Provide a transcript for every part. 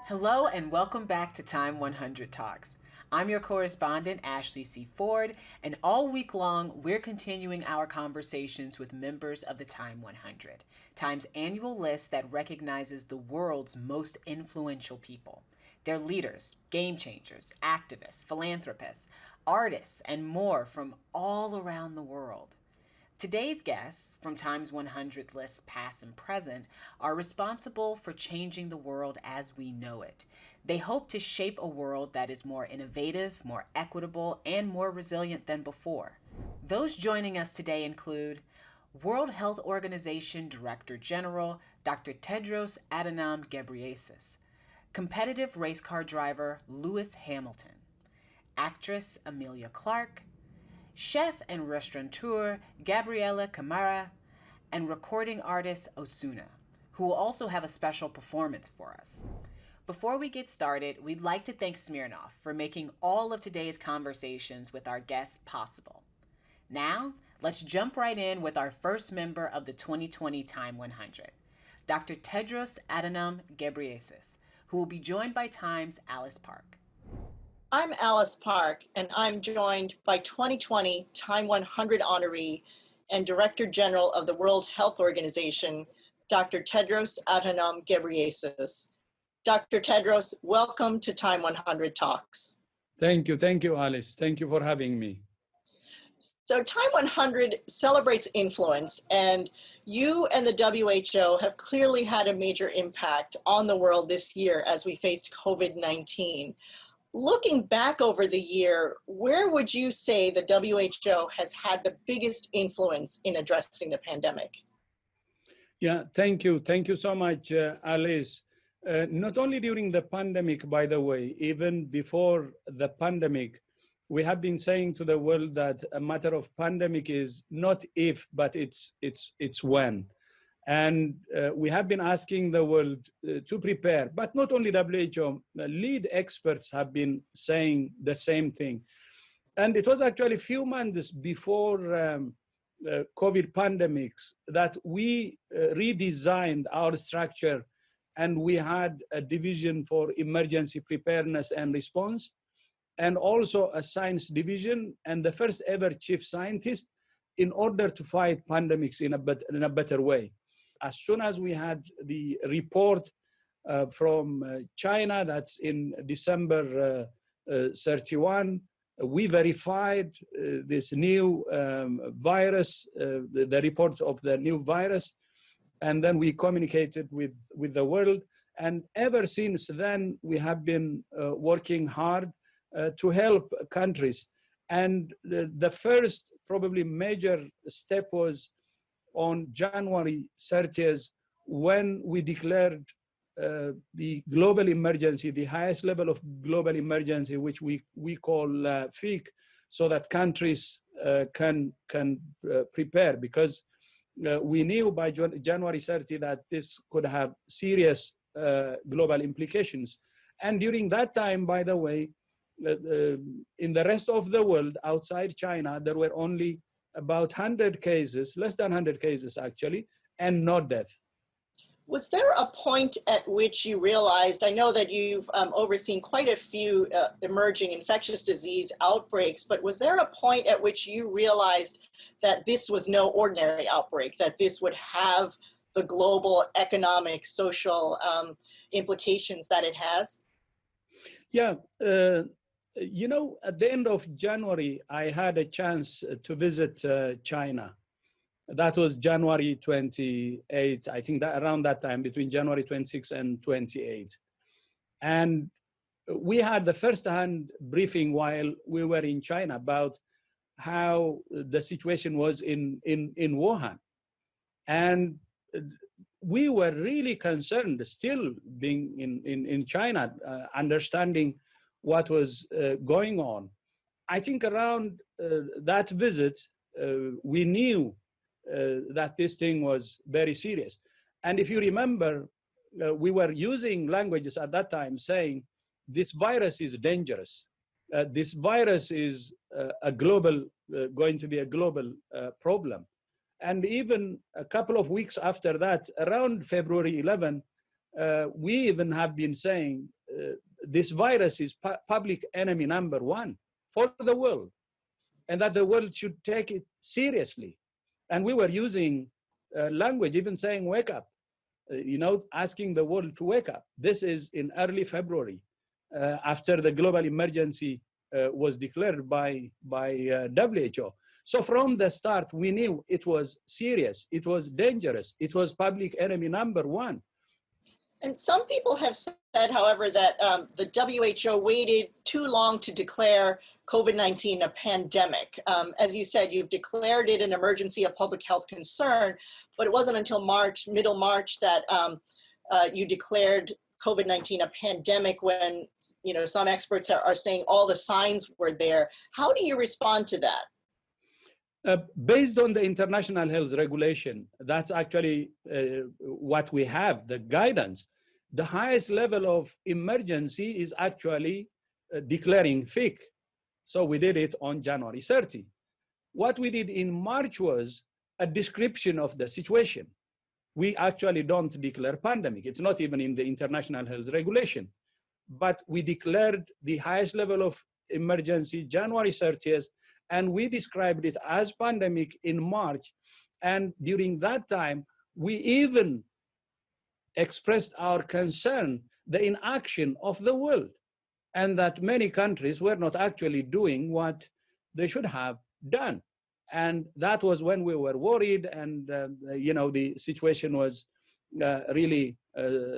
Hello and welcome back to Time 100 Talks. I'm your correspondent, Ashley C. Ford, and all week long, we're continuing our conversations with members of the Time 100, Time's annual list that recognizes the world's most influential people. They're leaders, game changers, activists, philanthropists, artists, and more from all around the world. Today's guests, from Time's 100 lists past and present, are responsible for changing the world as we know it. They hope to shape a world that is more innovative, more equitable, and more resilient than before. Those joining us today include World Health Organization Director General Dr. Tedros Adhanom Ghebreyesus, competitive race car driver Lewis Hamilton, actress Emilia Clarke, chef and restaurateur Gabriela Cámara, and recording artist Ozuna, who will also have a special performance for us. Before we get started, we'd like to thank Smirnoff for making all of today's conversations with our guests possible. Now, let's jump right in with our first member of the 2020 Time 100, Dr. Tedros Adhanom Ghebreyesus, who will be joined by Time's Alice Park. I'm Alice Park, and I'm joined by 2020 Time 100 Honoree and Director General of the World Health Organization, Dr. Tedros Adhanom Ghebreyesus. Dr. Tedros, welcome to Time 100 Talks. Thank you, Alice. Thank you for having me. So Time 100 celebrates influence, and you and the WHO have clearly had a major impact on the world this year as we faced COVID-19. Looking back over the year, where would you say the WHO has had the biggest influence in addressing the pandemic? Yeah, thank you. Thank you so much, Alice. Not only during the pandemic, by the way, even before the pandemic, we have been saying to the world that a matter of pandemic is not if, but it's when. And we have been asking the world to prepare, but not only WHO, lead experts have been saying the same thing. And it was actually a few months before COVID pandemics that we redesigned our structure, and we had a division for emergency preparedness and response, and also a science division, and the first ever chief scientist in order to fight pandemics in a better way. As soon as we had the report from China, that's in December 31, we verified this new virus, the report of the new virus, and then we communicated with the world. And ever since then, we have been working hard to help countries. And the first probably major step was on January 30th, when we declared the global emergency, the highest level of global emergency, which we call FIC, so that countries can prepare, because we knew by January 30 that this could have serious global implications. And during that time, by the way, in the rest of the world, outside China, there were only about 100 cases, less than 100 cases actually, and no death. Was there a point at which you realized, I know that you've overseen quite a few emerging infectious disease outbreaks, but was there a point at which you realized that this was no ordinary outbreak, that this would have the global economic, social implications that it has? Yeah. You know, at the end of January, I had a chance to visit China. That was January 28, I think that around that time, between January 26 and 28. And we had the first-hand briefing while we were in China about how the situation was in Wuhan. And we were really concerned, still being in China, understanding what was going on. I think around that visit, we knew that this thing was very serious. And if you remember, we were using languages at that time saying, this virus is dangerous. This virus is going to be a global problem. And even a couple of weeks after that, around February 11, we even have been saying this virus is public enemy number one for the world, and that the world should take it seriously. And we were using language, even saying, wake up, asking the world to wake up. This is in early February, after the global emergency was declared by WHO. So from the start, we knew it was serious, it was dangerous, it was public enemy number one. And some people have said, however, that the WHO waited too long to declare COVID-19 a pandemic. As you said, you've declared it an emergency of public health concern, but it wasn't until March, middle March, that you declared COVID-19 a pandemic when, some experts are saying all the signs were there. How do you respond to that? Based on the international health regulation, that's actually what we have, the guidance. The highest level of emergency is actually declaring FIC. So we did it on January 30. What we did in March was a description of the situation. We actually don't declare pandemic. It's not even in the international health regulation. But we declared the highest level of emergency January 30th, and we described it as pandemic in March. And during that time, we even expressed our concern, the inaction of the world, and that many countries were not actually doing what they should have done. And that was when we were worried, and the situation was really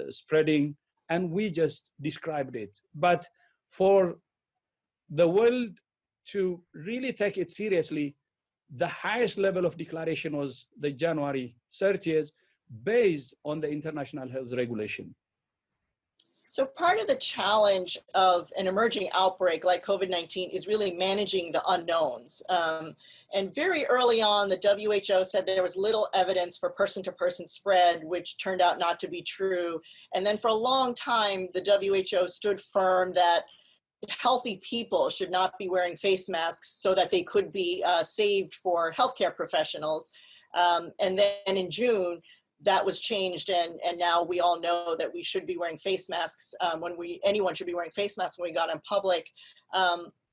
spreading, and we just described it. But for the world to really take it seriously, the highest level of declaration was the January 30th, based on the international health regulation. So part of the challenge of an emerging outbreak like COVID-19 is really managing the unknowns. And very early on, the WHO said there was little evidence for person-to-person spread, which turned out not to be true. And then for a long time, the WHO stood firm that healthy people should not be wearing face masks so that they could be saved for healthcare professionals. And then in June, that was changed, and now we all know that we should be wearing face masks anyone should be wearing face masks when we got in public.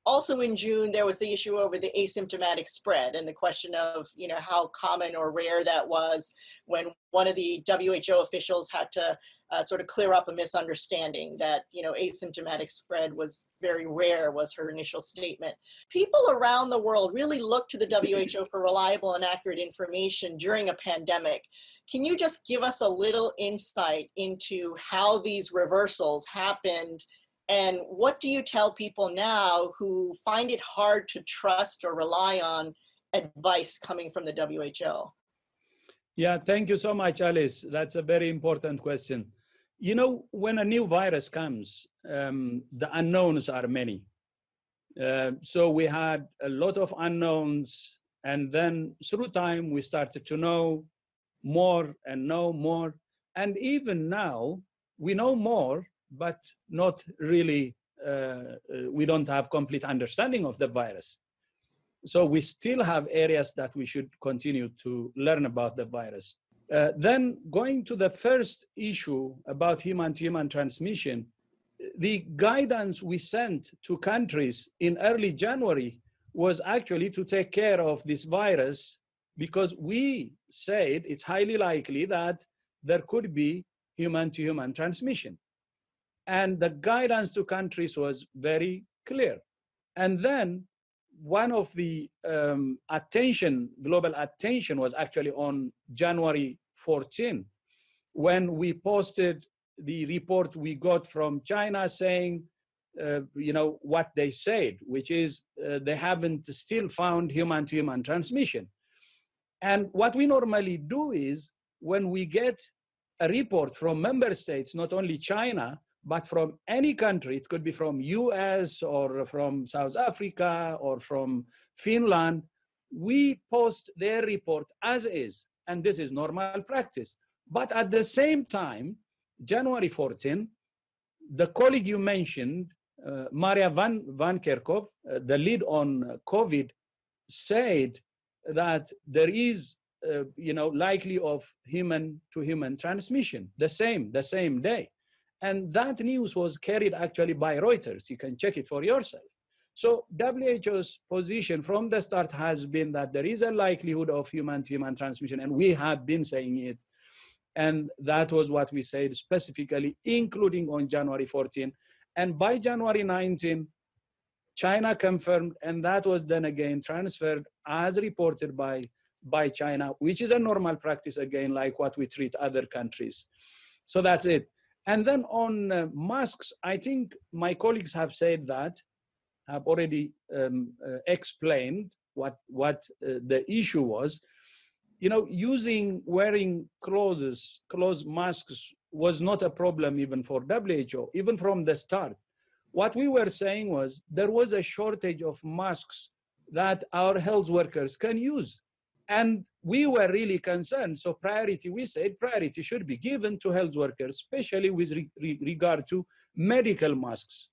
Also in June, there was the issue over the asymptomatic spread and the question of how common or rare that was, when one of the WHO officials had to sort of clear up a misunderstanding that asymptomatic spread was very rare, was her initial statement. People around the world really look to the WHO for reliable and accurate information during a pandemic. Can you just give us a little insight into how these reversals happened, and what do you tell people now who find it hard to trust or rely on advice coming from the WHO? Yeah, thank you so much, Alice. That's a very important question. When a new virus comes, the unknowns are many. So we had a lot of unknowns, and then through time, we started to know more and know more. And even now, we know more, but not really, we don't have complete understanding of the virus. So we still have areas that we should continue to learn about the virus. Then going to the first issue about human-to-human transmission, the guidance we sent to countries in early January was actually to take care of this virus, because we said it's highly likely that there could be human-to-human transmission. And the guidance to countries was very clear. And then one of the global attention was actually on January 14, when we posted the report we got from China saying, what they said, which is they haven't still found human-to-human transmission. And what we normally do is, when we get a report from member states, not only China, but from any country, it could be from US or from South Africa or from Finland, we post their report as is, and this is normal practice. But at the same time, January 14, the colleague you mentioned, Maria Van Kerkhove, the lead on COVID, said that there is, likely of human-to-human transmission the same day. And that news was carried actually by Reuters. You can check it for yourself. So WHO's position from the start has been that there is a likelihood of human-to-human transmission, and we have been saying it. And that was what we said specifically, including on January 14. And by January 19, China confirmed, and that was then again transferred as reported by China, which is a normal practice again, like what we treat other countries. So that's it. And then on masks, I think my colleagues have said that, have already explained what the issue was. You know, wearing closed masks was not a problem even for WHO, even from the start. What we were saying was there was a shortage of masks that our health workers can use. And we were really concerned. So we said priority should be given to health workers, especially with regard to medical masks.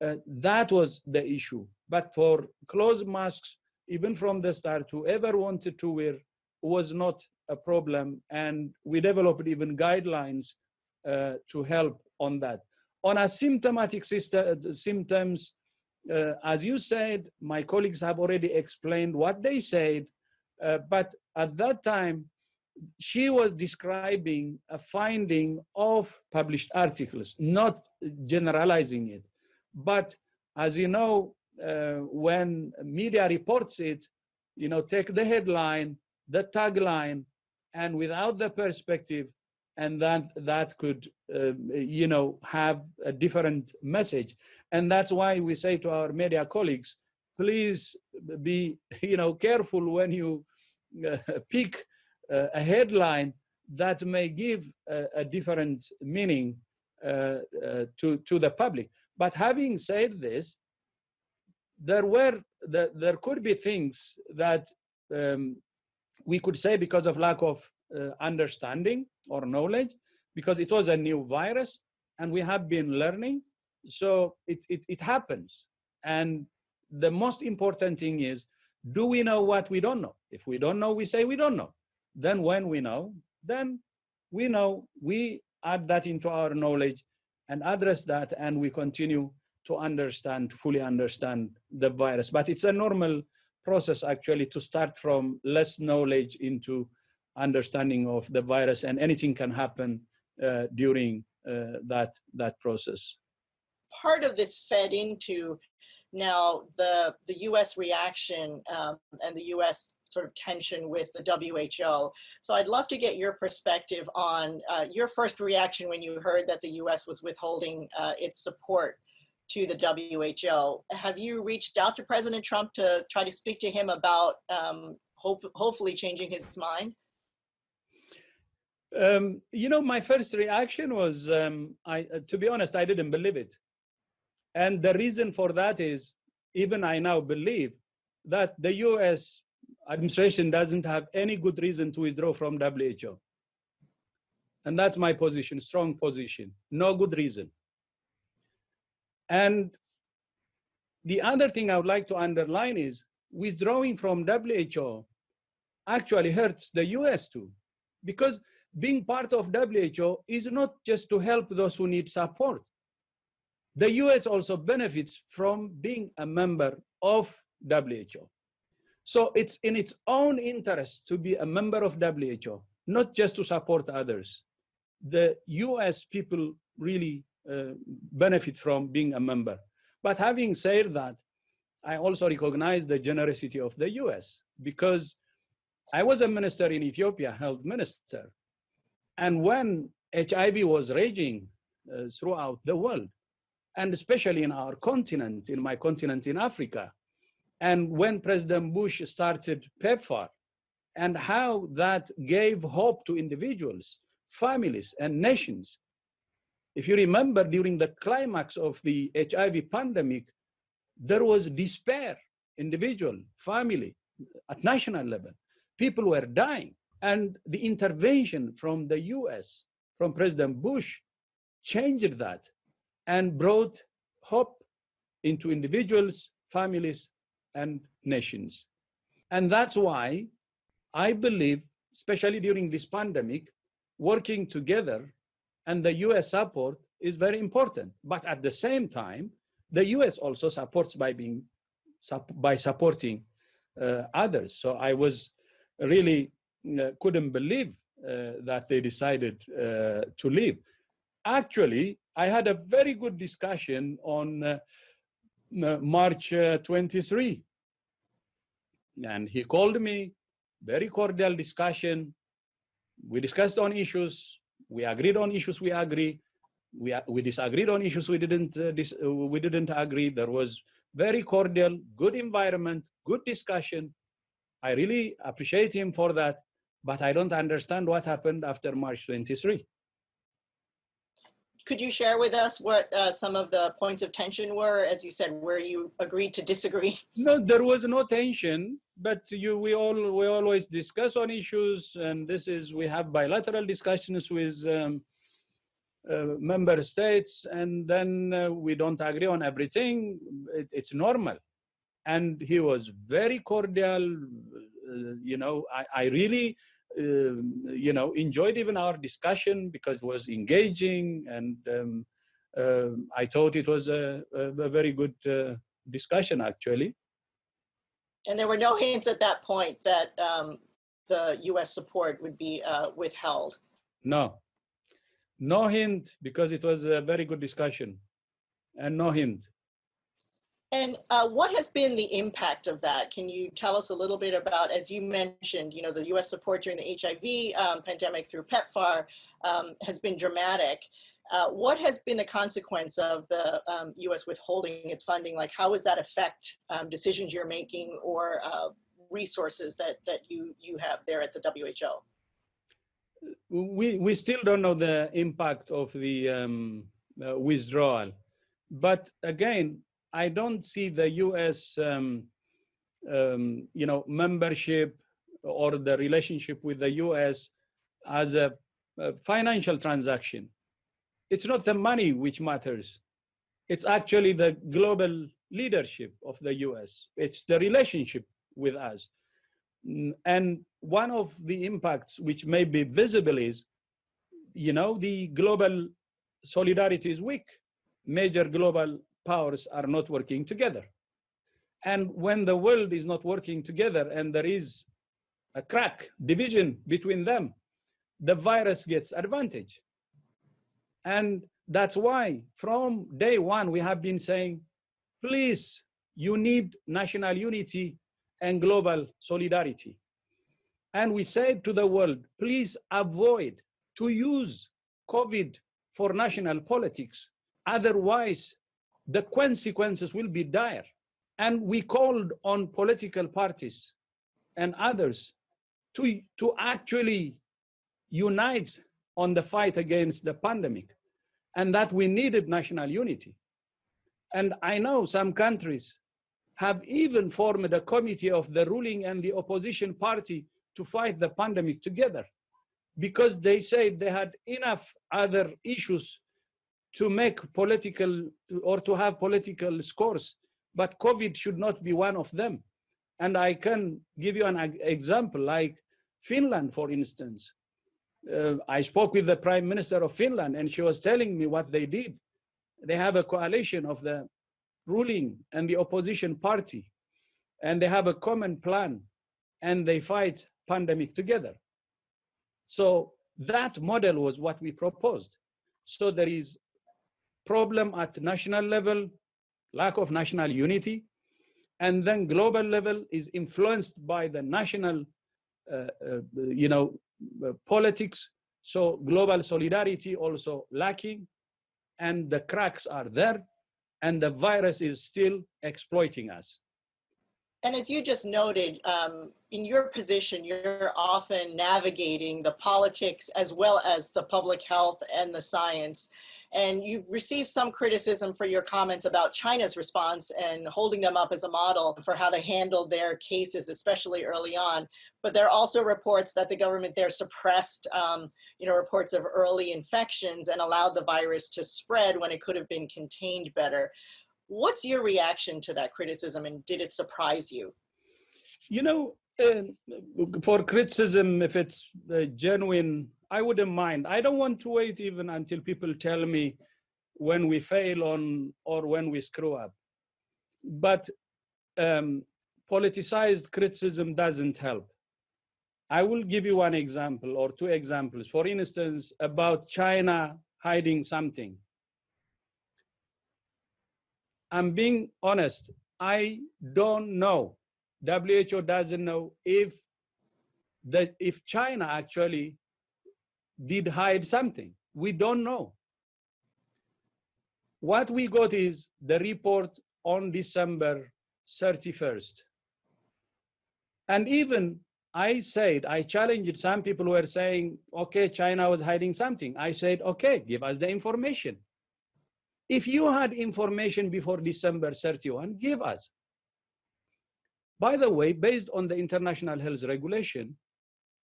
That was the issue. But for closed masks, even from the start, whoever wanted to wear was not a problem. And we developed even guidelines to help on that. On a symptomatic symptoms, as you said, my colleagues have already explained what they said. But at that time, she was describing a finding of published articles, not generalizing it. But as you know, when media reports it, you know, take the headline, the tagline, and without the perspective, and that could, you know, have a different message. And that's why we say to our media colleagues, please be, you know, careful when you pick a headline that may give a different meaning to the public. But having said this, there could be things that we could say because of lack of understanding or knowledge, because it was a new virus and we have been learning. So it happens. And the most important thing is, do we know what we don't know? If we don't know, we say we don't know. Then when we know, then we know, we add that into our knowledge and address that, and we continue to understand, fully understand the virus. But it's a normal process actually to start from less knowledge into understanding of the virus, and anything can happen during that process. Part of this fed into now the U.S. reaction and the U.S. sort of tension with the WHO. So I'd love to get your perspective on your first reaction when you heard that the U.S. was withholding its support to the WHO. Have you reached out to President Trump to try to speak to him about hopefully changing his mind? You know, my first reaction was, to be honest, I didn't believe it. And the reason for that is, even I now believe that the US administration doesn't have any good reason to withdraw from WHO. And that's my position, strong position, no good reason. And the other thing I would like to underline is withdrawing from WHO actually hurts the US too, because being part of WHO is not just to help those who need support. The US also benefits from being a member of WHO. So it's in its own interest to be a member of WHO, not just to support others. The US people really benefit from being a member. But having said that, I also recognize the generosity of the US, because I was a minister in Ethiopia, health minister. And when HIV was raging throughout the world, and especially in our continent, in my continent in Africa, and when President Bush started PEPFAR, and how that gave hope to individuals, families, and nations. If you remember, during the climax of the HIV pandemic, there was despair, individual, family, at national level. People were dying. And the intervention from the US, from President Bush, changed that and brought hope into individuals, families, and nations. And that's why I believe, especially during this pandemic, working together and the US support is very important. But at the same time, the US also supports by supporting others. So I was really couldn't believe that they decided to leave. Actually, I had a very good discussion on March 23. And he called me, very cordial discussion. We discussed on issues. We agreed on issues we agree. We disagreed on issues we didn't agree. There was very cordial, good environment, good discussion. I really appreciate him for that, but I don't understand what happened after March 23. Could you share with us what some of the points of tension were, as you said, where you agreed to disagree? No, there was no tension, but we always discuss on issues, and we have bilateral discussions with member states, and then we don't agree on everything. It's normal. And he was very cordial. I really enjoyed even our discussion because it was engaging, and I thought it was a very good discussion, actually. And there were no hints at that point that the US support would be withheld? No hint, because it was a very good discussion, and no hint. And what has been the impact of that? Can you tell us a little bit about, as you mentioned, the US support during the HIV pandemic through PEPFAR has been dramatic. What has been the consequence of the US withholding its funding? Like, how does that affect decisions you're making or resources that you have there at the WHO? We still don't know the impact of the withdrawal. But again, I don't see the US membership or the relationship with the US as a financial transaction. It's not the money which matters. It's actually the global leadership of the US. It's the relationship with us. And one of the impacts which may be visible is, the global solidarity is weak. Major global powers are not working together. And when the world is not working together and there is a crack, division between them, the virus gets advantage. And that's why from day one, we have been saying, please, you need national unity and global solidarity. And we said to the world, please avoid to use COVID for national politics. Otherwise, the consequences will be dire. And we called on political parties and others to actually unite on the fight against the pandemic, and that we needed national unity. And I know some countries have even formed a committee of the ruling and the opposition party to fight the pandemic together, because they said they had enough other issues to make political or to have political scores, but COVID should not be one of them. And I can give you an example, like Finland, for instance. I spoke with the Prime Minister of Finland, and she was telling me what they did. They have a coalition of the ruling and the opposition party, and they have a common plan, and they fight pandemic together. So that model was what we proposed. So there is problem at national level, lack of national unity, and then global level is influenced by the national politics. So global solidarity also lacking, and the cracks are there, and the virus is still exploiting us. And as you just noted, in your position, you're often navigating the politics as well as the public health and the science. And you've received some criticism for your comments about China's response and holding them up as a model for how they handled their cases, especially early on. But there are also reports that the government there suppressed, reports of early infections and allowed the virus to spread when it could have been contained better. What's your reaction to that criticism, and did it surprise you? For criticism, if it's genuine, I wouldn't mind. I don't want to wait even until people tell me when we fail on or when we screw up. But politicized criticism doesn't help. I will give you one example or two examples. For instance, about China hiding something. I'm being honest, I don't know. WHO doesn't know if China actually did hide something. We don't know. What we got is the report on December 31st. And even I challenged some people who were saying, okay, China was hiding something. I said, okay, give us the information. If you had information before December 31, give us. By the way, based on the international health regulation,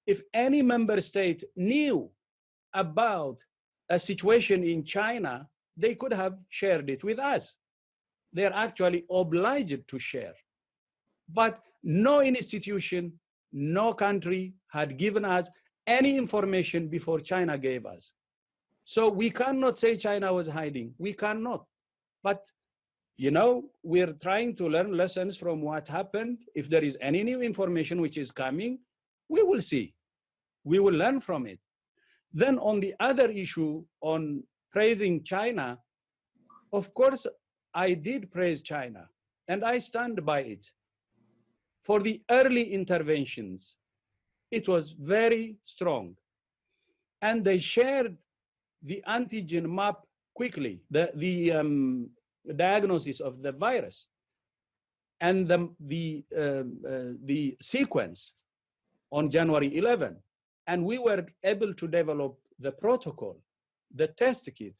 if any member state knew about a situation in China, they could have shared it with us. They're actually obliged to share. But no institution, no country had given us any information before China gave us. So we cannot say China was hiding. We cannot. But, you know, we're trying to learn lessons from what happened. If there is any new information which is coming, we will see. We will learn from it. Then on the other issue on praising China, of course, I did praise China, and I stand by it. For the early interventions, it was very strong. And they shared the antigen map quickly, the diagnosis of the virus, and the sequence on January 11. And we were able to develop the protocol, the test kit,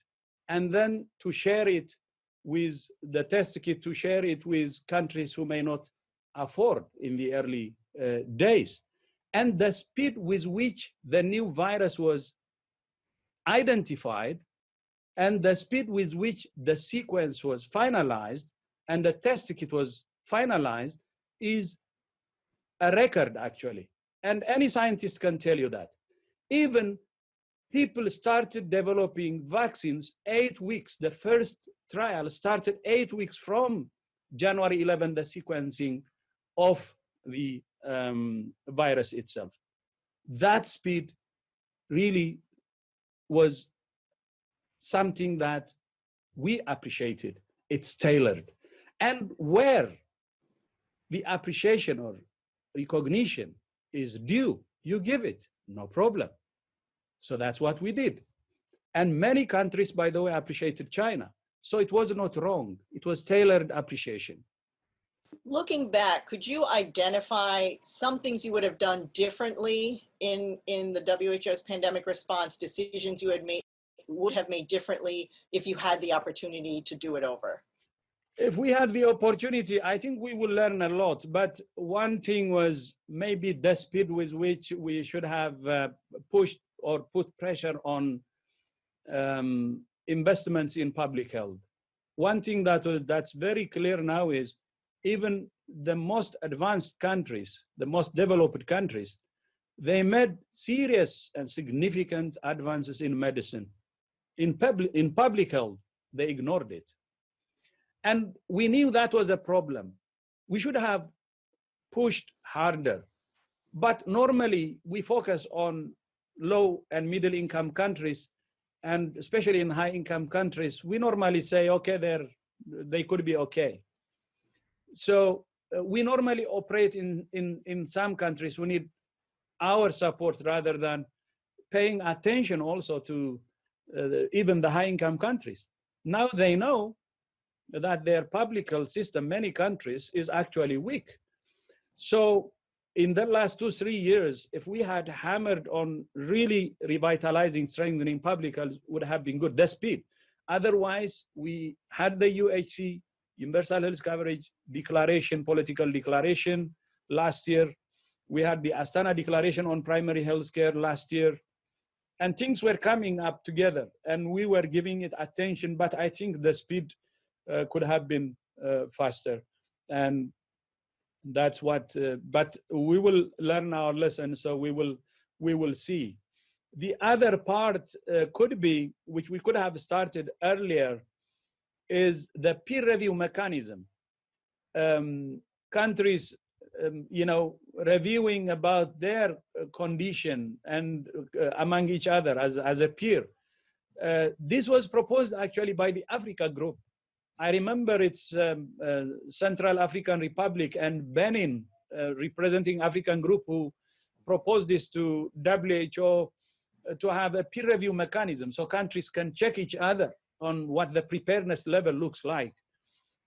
and then to share it with the test kit, to share it with countries who may not afford in the early days. And the speed with which the new virus was identified and the speed with which the sequence was finalized and the test kit was finalized is a record, actually. And any scientist can tell you that. Even people started developing vaccines 8 weeks. The first trial started 8 weeks from January 11, the sequencing of the virus itself. That speed really was something that we appreciated. It's tailored. And where the appreciation or recognition is due, you give it, no problem. So that's what we did. And many countries, by the way, appreciated China. So it was not wrong. It was tailored appreciation. Looking back, could you identify some things you would have done differently in the WHO's pandemic response, decisions you would have made differently if you had the opportunity to do it over? If we had the opportunity, I think we will learn a lot. But one thing was maybe the speed with which we should have pushed or put pressure on investments in public health. One thing that's very clear now is even the most advanced countries, the most developed countries, they made serious and significant advances in medicine. In public health, they ignored it. And we knew that was a problem. We should have pushed harder. But normally we focus on low and middle income countries, and especially in high income countries, we normally say, okay, they could be okay. So we normally operate in some countries who need our support rather than paying attention also to even the high income countries. Now they know that their public health system, many countries, is actually weak. So in the last 2-3 years, if we had hammered on really revitalizing, strengthening public health, would have been good, the speed. Otherwise, we had the UHC, Universal Health Coverage Declaration, political declaration last year. We had the Astana Declaration on primary health care last year. And things were coming up together and we were giving it attention, but I think the speed could have been faster. And that's what, but we will learn our lesson, so we will see. The other part could be, which we could have started earlier, is the peer review mechanism. Countries, reviewing about their condition and among each other as a peer. This was proposed actually by the Africa Group. I remember it's Central African Republic and Benin, representing African Group, who proposed this to WHO to have a peer review mechanism so countries can check each other on what the preparedness level looks like.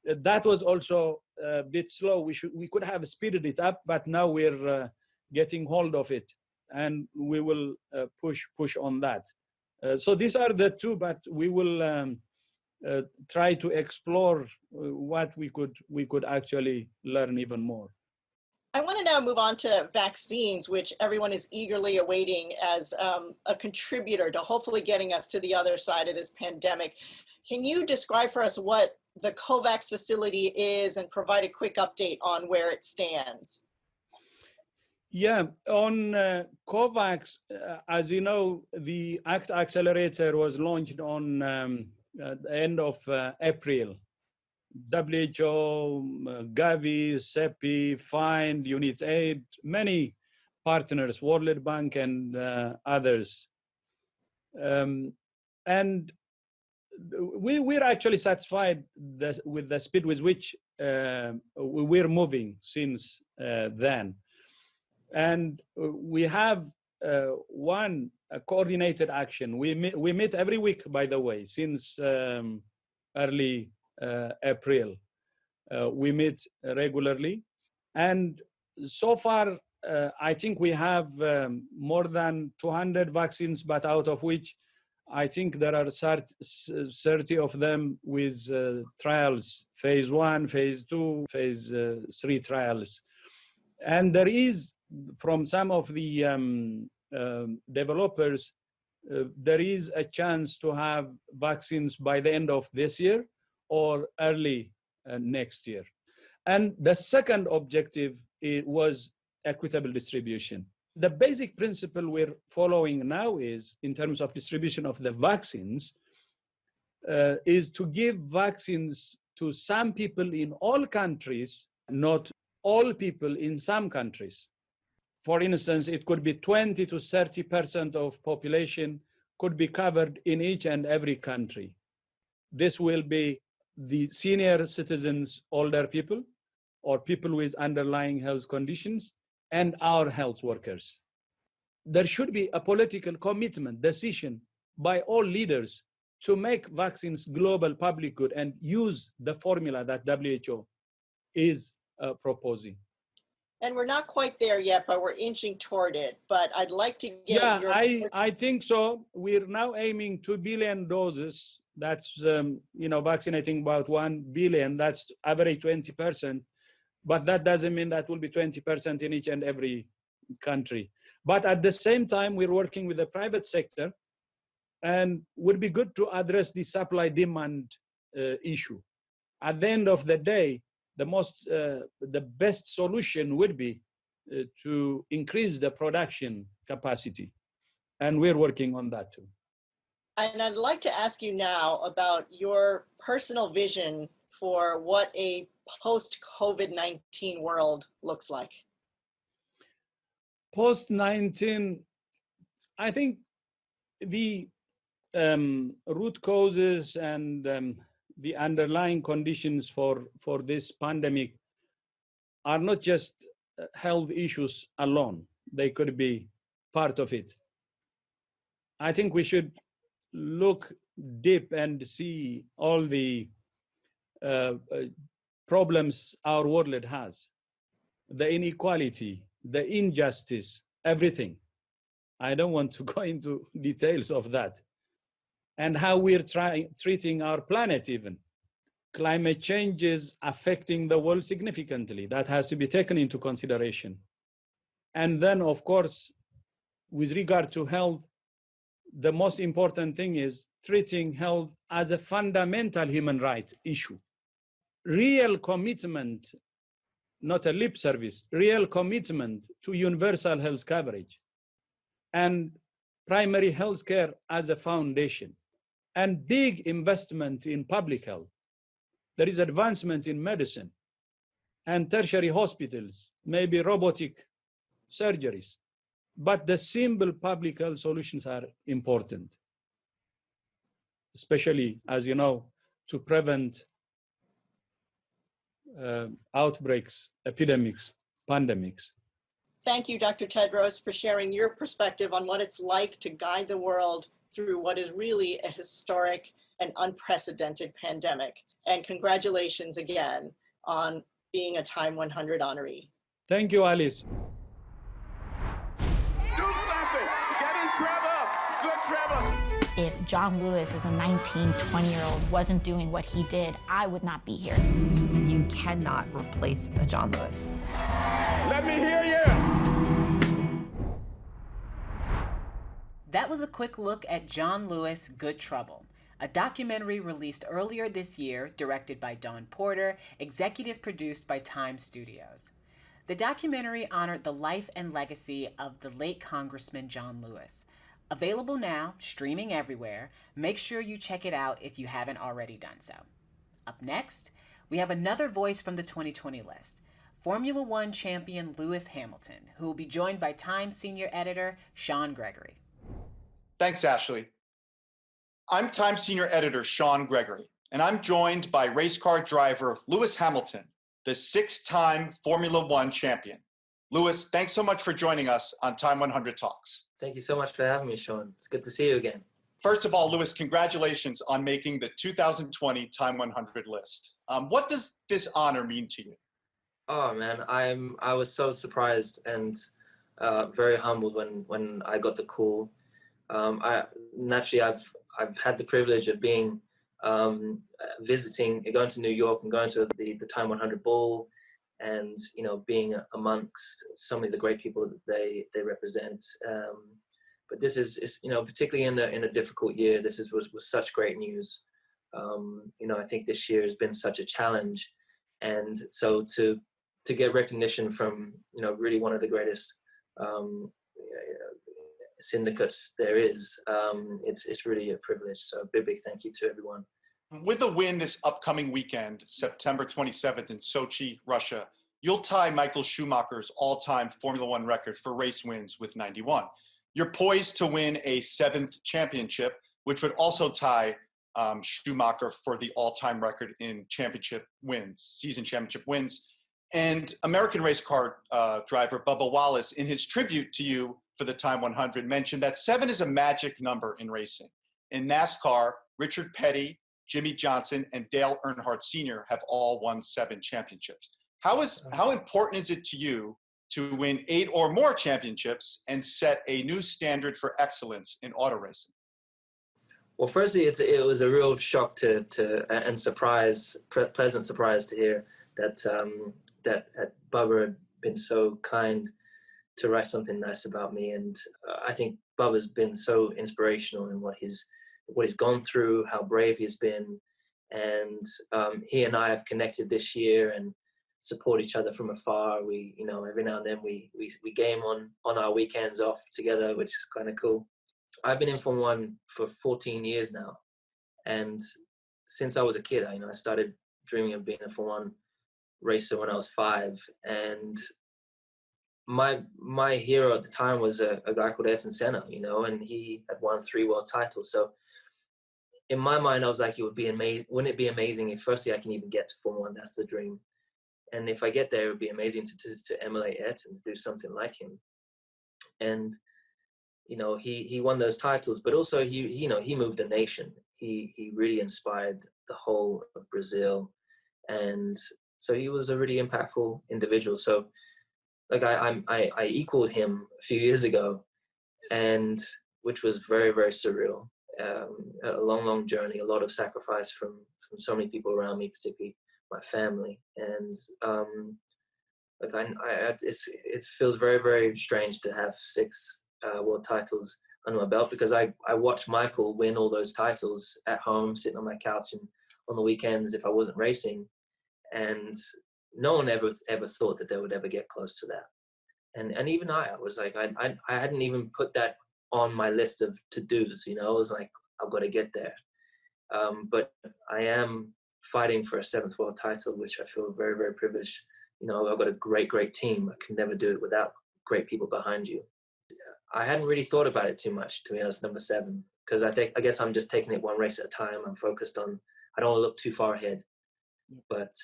That was also a bit slow. We could have speeded it up, but now we're getting hold of it, and we will push on that. So these are the two, but we will try to explore what we could actually learn even more. I want to now move on to vaccines, which everyone is eagerly awaiting as a contributor to hopefully getting us to the other side of this pandemic. Can you describe for us what the COVAX facility is and provide a quick update on where it stands? Yeah, on COVAX, as you know, the ACT Accelerator was launched on the end of April. WHO, Gavi, CEPI, FIND, UNITAID, many partners, World Bank and others. And we're actually satisfied with the speed with which we're moving since then. And we have one coordinated action. We meet every week, by the way, since early April. We meet regularly. And so far, I think we have more than 200 vaccines, but out of which I think there are 30 of them with trials, phase 1, phase 2, phase 3 trials. And there is, from some of the developers, there is a chance to have vaccines by the end of this year or early next year. And the second objective was equitable distribution. The basic principle we're following now is, in terms of distribution of the vaccines, is to give vaccines to some people in all countries, not all people in some countries. For instance, it could be 20 to 30% of population could be covered in each and every country. This will be the senior citizens, older people, or people with underlying health conditions, and our health workers. There should be a political commitment, decision by all leaders to make vaccines global public good and use the formula that WHO is proposing. And we're not quite there yet, but we're inching toward it. But I'd like to get your... I think so. We're now aiming 2 billion doses. That's, vaccinating about 1 billion. That's average 20%. But that doesn't mean that will be 20% in each and every country. But at the same time, we're working with the private sector, and would be good to address the supply-demand issue. At the end of the day, the best solution would be to increase the production capacity, and we're working on that too. And I'd like to ask you now about your personal vision for what a post-COVID-19 world looks like. Post-19, I think the root causes and the underlying conditions for this pandemic are not just health issues alone. They could be part of it. I think we should look deep and see all the problems our world has, the inequality, the injustice, everything. I don't want to go into details of that. And how we're treating our planet even. Climate change is affecting the world significantly. That has to be taken into consideration. And then, of course, with regard to health, the most important thing is treating health as a fundamental human right issue. Real commitment, not a lip service, real commitment to universal health coverage. And primary health care as a foundation, and big investment in public health. There is advancement in medicine and tertiary hospitals, maybe robotic surgeries. But the simple public health solutions are important, especially, as you know, to prevent outbreaks, epidemics, pandemics. Thank you, Dr. Tedros, for sharing your perspective on what it's like to guide the world through what is really a historic and unprecedented pandemic. And congratulations again on being a Time 100 honoree. Thank you, Alice. Do something! Get in, Trevor! Good, Trevor! If John Lewis as a 19, 20-year-old wasn't doing what he did, I would not be here. You cannot replace a John Lewis. Let me hear you! That was a quick look at John Lewis' Good Trouble, a documentary released earlier this year, directed by Dawn Porter, executive produced by Time Studios. The documentary honored the life and legacy of the late Congressman John Lewis. Available now, streaming everywhere. Make sure you check it out if you haven't already done so. Up next, we have another voice from the 2020 list, Formula One champion Lewis Hamilton, who will be joined by Time senior editor Sean Gregory. Thanks, Ashley. I'm Time Senior Editor Sean Gregory, and I'm joined by race car driver Lewis Hamilton, the 6-time Formula One champion. Lewis, thanks so much for joining us on Time 100 Talks. Thank you so much for having me, Sean. It's good to see you again. First of all, Lewis, congratulations on making the 2020 Time 100 list. What does this honor mean to you? Oh man, I was so surprised and very humbled when I got the call. I've had the privilege of being going to New York and going to the Time 100 Ball, and being amongst some of the great people that they represent. But this is particularly in a difficult year. This was such great news. I think this year has been such a challenge, and so to get recognition from really one of the greatest syndicates there is, it's really a privilege. So a big thank you to everyone. With a win this upcoming weekend, September 27th in Sochi, Russia, you'll tie Michael Schumacher's all-time Formula One record for race wins with 91. You're poised to win a 7th championship, which would also tie Schumacher for the all-time record in championship wins, season championship wins. And American race car driver Bubba Wallace, in his tribute to you for the Time 100, mentioned that 7 is a magic number in racing. In NASCAR, Richard Petty, Jimmy Johnson, and Dale Earnhardt Sr. have all won 7 championships. How important is it to you to win 8 or more championships and set a new standard for excellence in auto racing? Well, firstly, it was a real shock and pleasant surprise to hear that Bubba had been so kind to write something nice about me. And I think Bubba's been so inspirational in what he's gone through, how brave he's been. And he and I have connected this year and support each other from afar. We, every now and then we game on our weekends off together, which is kind of cool. I've been in Formula One for 14 years now. And since I was a kid, I started dreaming of being a Formula One racer when I was 5. And my hero at the time was a guy called Ayrton Senna, and he had won 3 world titles. So in my mind, I was like, wouldn't it be amazing if firstly I can even get to Formula One? That's the dream. And if I get there, it would be amazing to emulate Ayrton, to do something like him. And, he won those titles, but also he moved a nation. He really inspired the whole of Brazil. And so he was a really impactful individual. So like I equaled him a few years ago, and which was very, very surreal. A long journey, a lot of sacrifice from so many people around me, particularly my family. And it feels very, very strange to have 6 world titles under my belt, because I watched Michael win all those titles at home, sitting on my couch and on the weekends if I wasn't racing. And no one ever thought that they would ever get close to that. And even I was like, I hadn't even put that on my list of to-dos, you know. I was like, I've got to get there. But I am fighting for a 7th world title, which I feel very, very privileged. You know, I've got a great, great team. I can never do it without great people behind you. I hadn't really thought about it too much, to be honest, number 7, because I guess I'm just taking it one race at a time. I'm focused on, I don't want to look too far ahead, but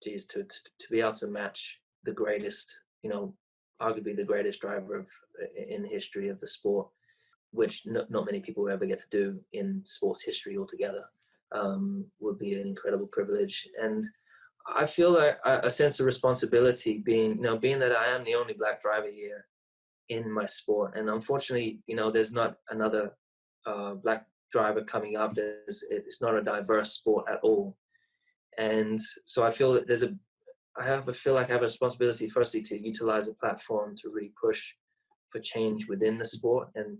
geez, to be able to match the greatest, you know, arguably the greatest driver in the history of the sport, which not many people will ever get to do in sports history altogether, would be an incredible privilege. And I feel a sense of responsibility being that I am the only Black driver here in my sport. And unfortunately, you know, there's not another Black driver coming up. It's not a diverse sport at all. And so I feel that I feel like I have a responsibility, firstly, to utilize a platform to really push for change within the sport. And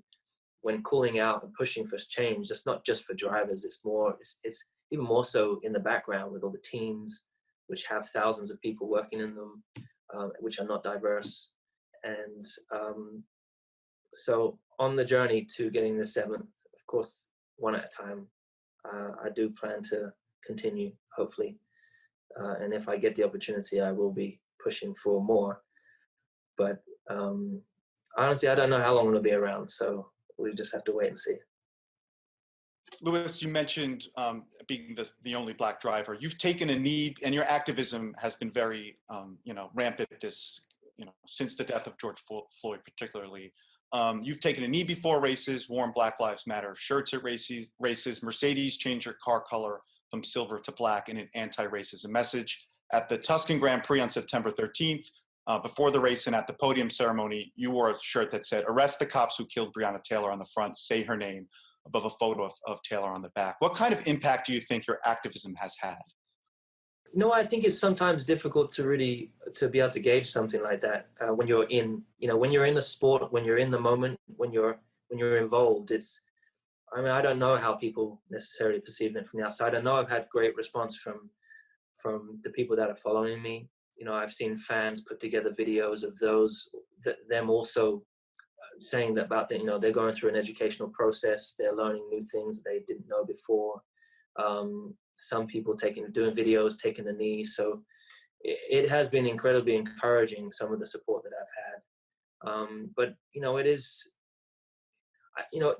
when calling out and pushing for change, that's not just for drivers. It's even more so in the background with all the teams, which have thousands of people working in them, which are not diverse. And so on the journey to getting the 7th, of course, one at a time, I do plan to continue, hopefully. And if I get the opportunity, I will be pushing for more. But honestly, I don't know how long it'll be around, so we just have to wait and see. Lewis, you mentioned being the only Black driver. You've taken a knee, and your activism has been very, rampant since the death of George Floyd, particularly. You've taken a knee before races, worn Black Lives Matter shirts at races. Mercedes changed your car color from silver to black in an anti-racism message. At the Tuscan Grand Prix on September 13th, before the race and at the podium ceremony, you wore a shirt that said, "Arrest the cops who killed Breonna Taylor" on the front, say her name, above a photo of Taylor on the back. What kind of impact do you think your activism has had? You know, I think it's sometimes difficult to be able to gauge something like that when you're in the sport, when you're in the moment, when you're involved. I don't know how people necessarily perceive it from the outside. I know I've had great response from the people that are following me. You know, I've seen fans put together videos of them also saying that they're going through an educational process. They're learning new things that they didn't know before. Some people doing videos, taking the knee. So it has been incredibly encouraging, some of the support that I've had. But, you know, it is,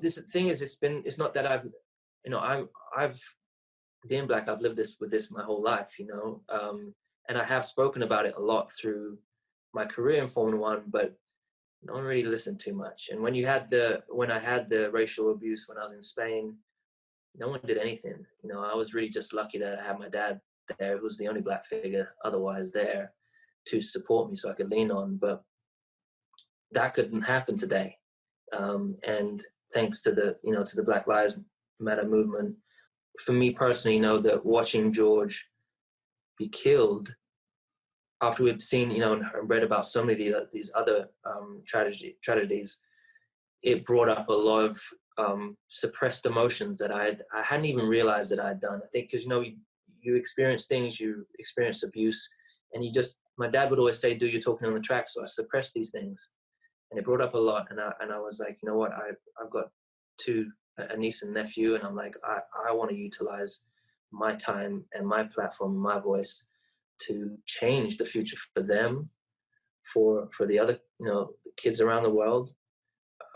this thing is, it's not that I've been Black, I've lived with this my whole life, you know, and I have spoken about it a lot through my career in Formula One, but no one really listened too much. And when I had the racial abuse when I was in Spain, no one did anything. You know, I was really just lucky that I had my dad there, who was the only Black figure otherwise there to support me so I could lean on. But that couldn't happen today. And thanks to the Black Lives Matter movement, for me personally, that watching George be killed after we've seen, and read about so many of these other tragedies, it brought up a lot of suppressed emotions that I hadn't even realized that I'd done. I think because, you experience things, you experience abuse, and my dad would always say, "Do your talking on the track." So I suppressed these things, and it brought up a lot. And I was like, you know what? I've got a niece and nephew, and I'm like, I want to utilize my time and my platform, my voice, to change the future for them, for the other, the kids around the world.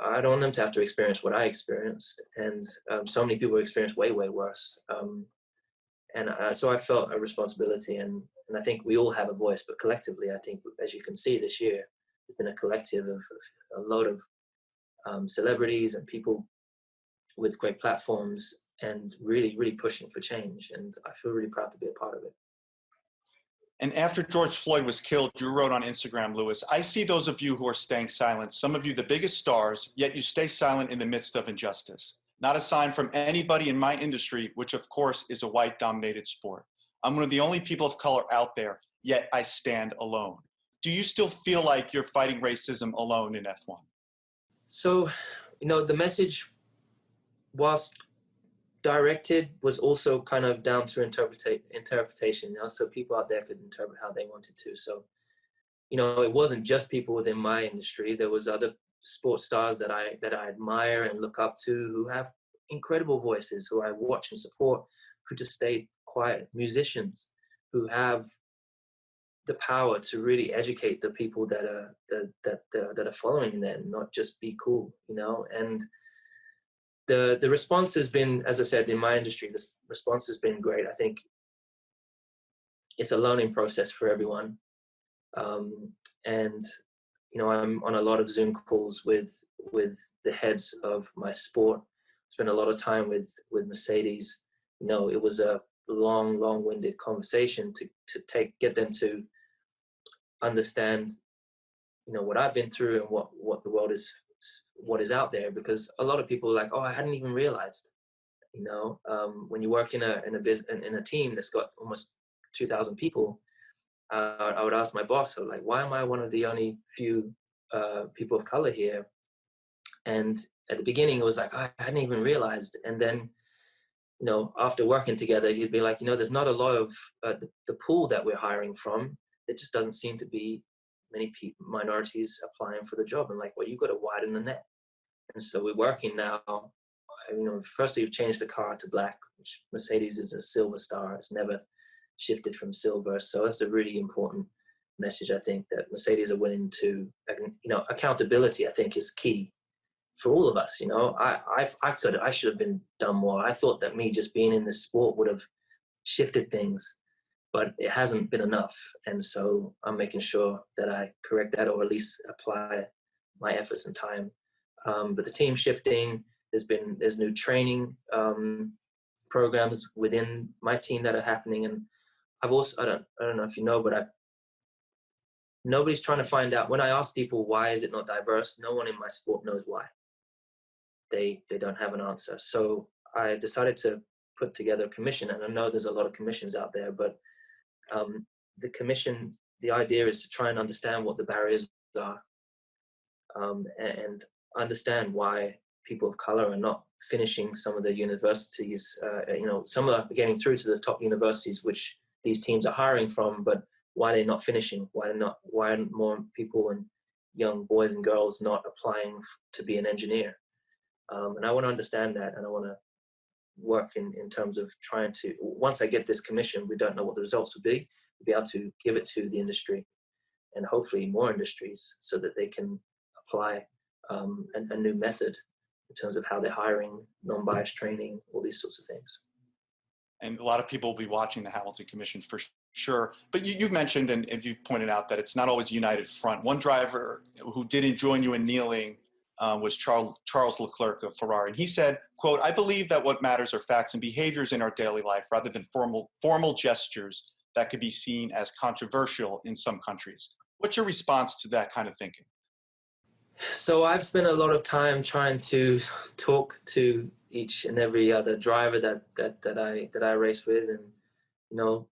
I don't want them to have to experience what I experienced, and so many people experience way, way worse. So I felt a responsibility, and I think we all have a voice, but collectively, I think, as you can see this year, it's been a collective of a lot of celebrities and people with great platforms and really, really pushing for change. And I feel really proud to be a part of it. And after George Floyd was killed, you wrote on Instagram, Lewis, "I see those of you who are staying silent, some of you the biggest stars, yet you stay silent in the midst of injustice. Not a sign from anybody in my industry, which of course is a white-dominated sport. I'm one of the only people of color out there, yet I stand alone." Do you still feel like you're fighting racism alone in F1? So, the message, whilst directed, was also kind of down to interpretation. So people out there could interpret how they wanted to. So, it wasn't just people within my industry. There was other sports stars that I admire and look up to, who have incredible voices, who I watch and support, who just stay quiet. Musicians who have the power to really educate the people that are following them, not just be cool, you know. And the response has been, as I said, in my industry, the response has been great. I think it's a learning process for everyone. And, you know, I'm on a lot of Zoom calls with the heads of my sport. Spent a lot of time with Mercedes. You know, it was a long-winded conversation to get them to understand, you know, what I've been through and what the world is, what is out there. Because a lot of people are like, oh, I hadn't even realized. You know, when you work in a team that's got almost 2,000 people, I would ask my boss, I was like, why am I one of the only few people of color here? And at the beginning, it was like, I hadn't even realized. And then, you know, after working together, he'd be like, you know, there's not a lot of the pool that we're hiring from. It just doesn't seem to be many minorities applying for the job. And like, well, you've got to widen the net. And so we're working now. You know, firstly, we've changed the car to black, which Mercedes is a silver star. It's never shifted from silver. So that's a really important message, I think, that Mercedes are willing to, you know, accountability, I think, is key for all of us. You know, I should have been done more. I thought that me just being in this sport would have shifted things, but it hasn't been enough. And so I'm making sure that I correct that, or at least apply my efforts and time. But the team shifting, there's new training programs within my team that are happening. And I've also, I don't know if you know, but nobody's trying to find out. When I ask people, why is it not diverse? No one in my sport knows why. They don't have an answer. So I decided to put together a commission, and I know there's a lot of commissions out there, but the commission, the idea is to try and understand what the barriers are, and understand why people of color are not finishing some of the universities. You know, some are getting through to the top universities, which these teams are hiring from, but why they're not finishing? Why aren't more people and young boys and girls not applying to be an engineer? And I want to understand that, and I want to work in terms of trying to, once I get this commission, we don't know what the results will be, we'll be able to give it to the industry and hopefully more industries so that they can apply a new method in terms of how they're hiring, non-biased training, all these sorts of things. And a lot of people will be watching the Hamilton Commission for sure. But you've mentioned, and you've pointed out, that it's not always a united front. One driver who didn't join you in kneeling was Charles Leclerc of Ferrari. And he said, quote, "I believe that what matters are facts and behaviors in our daily life rather than formal gestures that could be seen as controversial in some countries." What's your response to that kind of thinking? So I've spent a lot of time trying to talk to each and every other driver that I race with, and you know,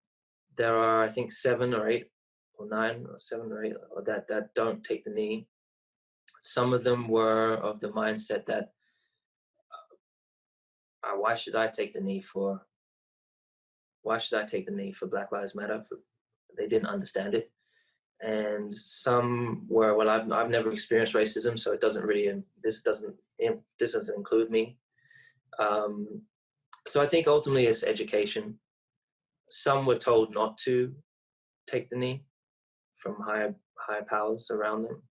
there are, I think, 7 or 8 or 9 or 7 or 8 that don't take the knee. Some of them were of the mindset that why should I take the knee for Black Lives Matter? They didn't understand it. And some were, well, I've never experienced racism, so it doesn't really, this doesn't include me. So I think ultimately it's education. Some were told not to take the knee from higher powers around them.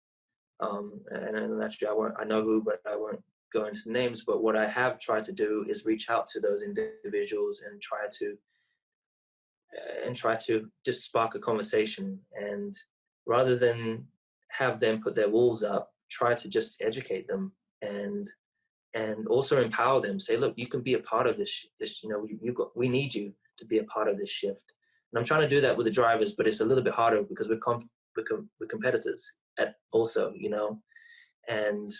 And actually I know who, but I won't go into names. But what I have tried to do is reach out to those individuals and try to just spark a conversation, and rather than have them put their walls up, try to just educate them and also empower them. Say, look, you can be a part of this. You know, we need you to be a part of this shift. And I'm trying to do that with the drivers, but it's a little bit harder because we're competitors also, you know, and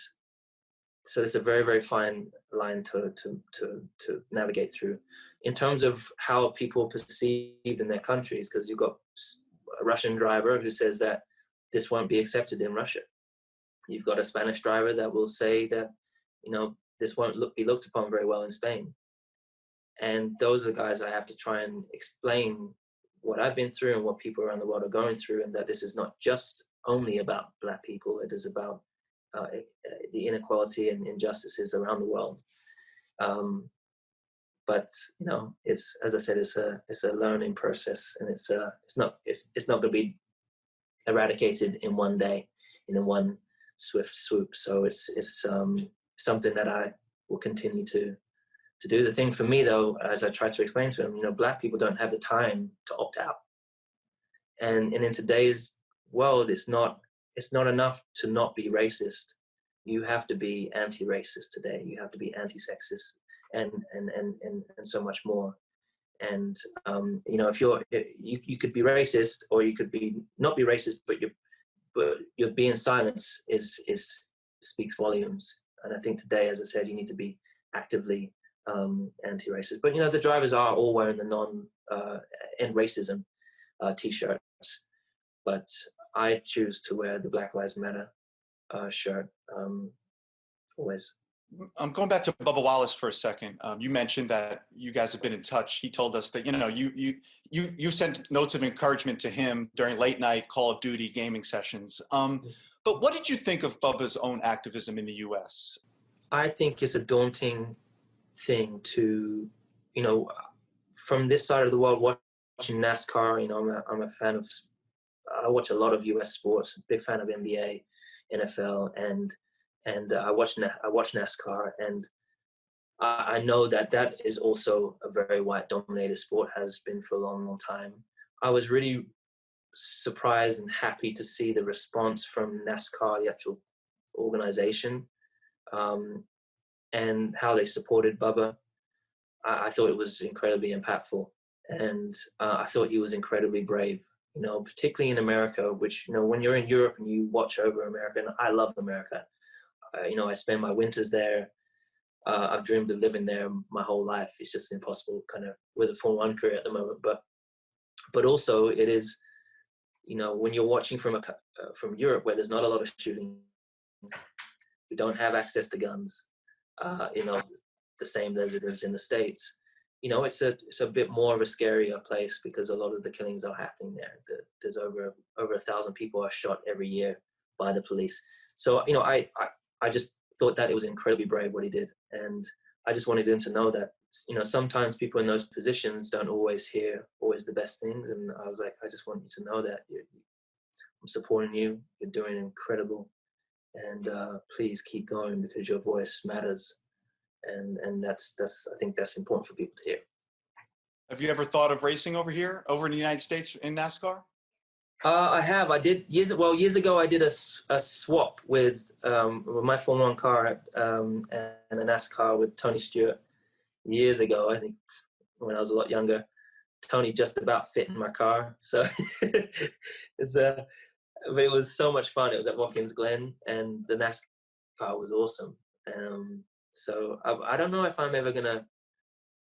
so it's a very, very fine line to navigate through in terms of how people are perceived in their countries, because you've got a Russian driver who says that this won't be accepted in Russia. You've got a Spanish driver that will say that, you know, this won't be looked upon very well in Spain. And those are guys I have to try and explain what I've been through and what people around the world are going through, and that this is not just only about Black people. It is about the inequality and injustices around the world. But you know, it's, as I said, it's a learning process, and it's not going to be eradicated in one day, in one swift swoop. So it's something that I will continue to do. The thing for me, though, as I try to explain to him, you know, Black people don't have the time to opt out, and in today's world, it's not enough to not be racist. You have to be anti-racist today. You have to be anti-sexist, and so much more. And you know, if you could be racist, or you could be not be racist, but you're being silence is speaks volumes. And I think today, as I said, you need to be actively anti-racist. But you know, the drivers are all wearing the end racism t-shirts, but I choose to wear the Black Lives Matter shirt always. I'm going back to Bubba Wallace for a second. You mentioned that you guys have been in touch. He told us that, you know, you sent notes of encouragement to him during late night Call of Duty gaming sessions. But what did you think of Bubba's own activism in the US? I think it's a daunting thing to, you know, from this side of the world, watching NASCAR. You know, I'm a fan of, I watch a lot of US sports, big fan of NBA, NFL, and I watch NASCAR, and I know that is also a very white-dominated sport, has been for a long, long time. I was really surprised and happy to see the response from NASCAR, the actual organization, and how they supported Bubba. I thought it was incredibly impactful, and I thought he was incredibly brave. You know, particularly in America, which, you know, when you're in Europe and you watch over America, and I love America. You know, I spend my winters there. I've dreamed of living there my whole life. It's just impossible, kind of, with a Formula 1 career at the moment. But also, it is, you know, when you're watching from Europe, where there's not a lot of shootings, we don't have access to guns. You know, the same as it is in the States. You know, it's a bit more of a scarier place, because a lot of the killings are happening there. There's over 1,000 people are shot every year by the police. So, you know, I just thought that it was incredibly brave what he did. And I just wanted him to know that, you know, sometimes people in those positions don't always hear the best things. And I was like, I just want you to know that I'm supporting you. You're doing incredible. And please keep going, because your voice matters. And that's I think that's important for people to hear. Have you ever thought of racing over in the United States in NASCAR? I have. I did years ago. I did a swap with my Formula 1 car and a NASCAR with Tony Stewart years ago. I think when I was a lot younger. Tony just about fit in my car, so but it was so much fun. It was at Watkins Glen, and the NASCAR was awesome. So I don't know if I'm ever gonna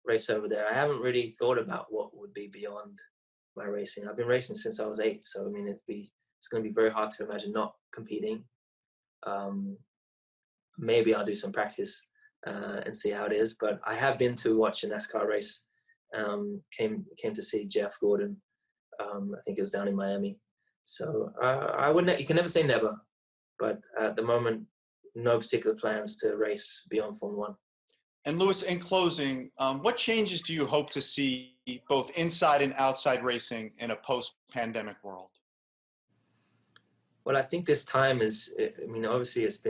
race over there. I haven't really thought about what would be beyond my racing. I've been racing since I was 8, so I mean, it's going to be very hard to imagine not competing. Maybe I'll do some practice and see how it is. But I have been to watch a NASCAR race. Came to see Jeff Gordon. I think it was down in Miami. So I wouldn't. You can never say never, but at the moment, no particular plans to race beyond Formula 1. And Lewis, in closing, what changes do you hope to see both inside and outside racing in a post-pandemic world? Well, I think this time is, I mean, obviously it's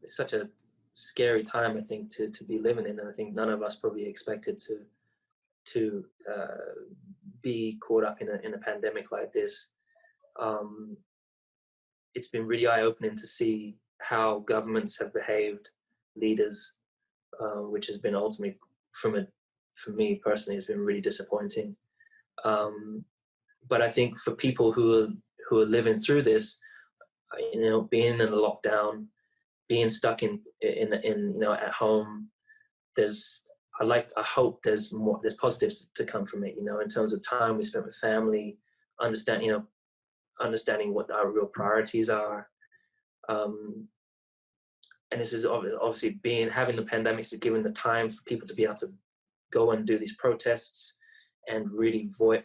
such a scary time, I think, to be living in. And I think none of us probably expected to be caught up in a pandemic like this. It's been really eye-opening to see how governments have behaved, leaders, which has been ultimately, for me personally, has been really disappointing. But I think for people who are living through this, you know, being in a lockdown, being stuck in you know, at home, I hope there's positives to come from it, you know, in terms of time we spent with family, understanding what our real priorities are. And this is obviously having the pandemics is giving the time for people to be able to go and do these protests and really put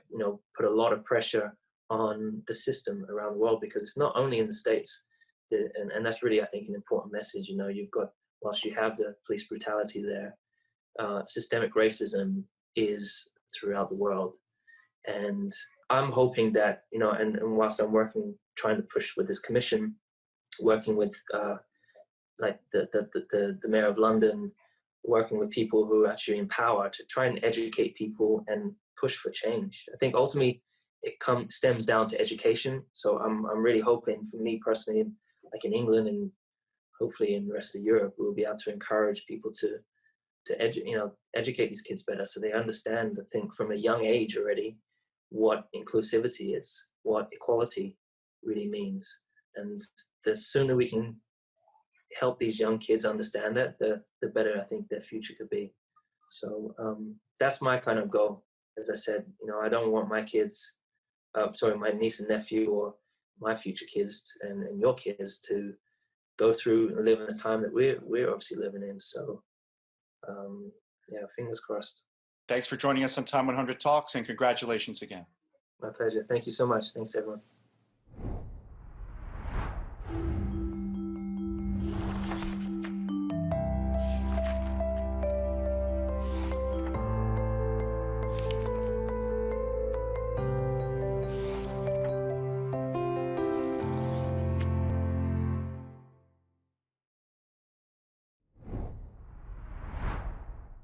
a lot of pressure on the system around the world, because it's not only in the States. And that's really, I think, an important message. You know, you've got, whilst you have the police brutality there, systemic racism is throughout the world. And I'm hoping that, you know, and whilst I'm trying to push with this commission, working with like the mayor of London, working with people who are actually in power to try and educate people and push for change. I think ultimately it stems down to education. So I'm really hoping, for me personally, like in England and hopefully in the rest of Europe, we'll be able to encourage people to educate these kids better, so they understand, I think, from a young age already, what inclusivity is, what equality really means. And the sooner we can help these young kids understand that, the better I think their future could be. So that's my kind of goal. As I said, you know, I don't want my kids, my niece and nephew, or my future kids and your kids to go through and live in a time that we're obviously living in. So yeah, fingers crossed. Thanks for joining us on Time 100 Talks, and congratulations again. My pleasure. Thank you so much. Thanks, everyone.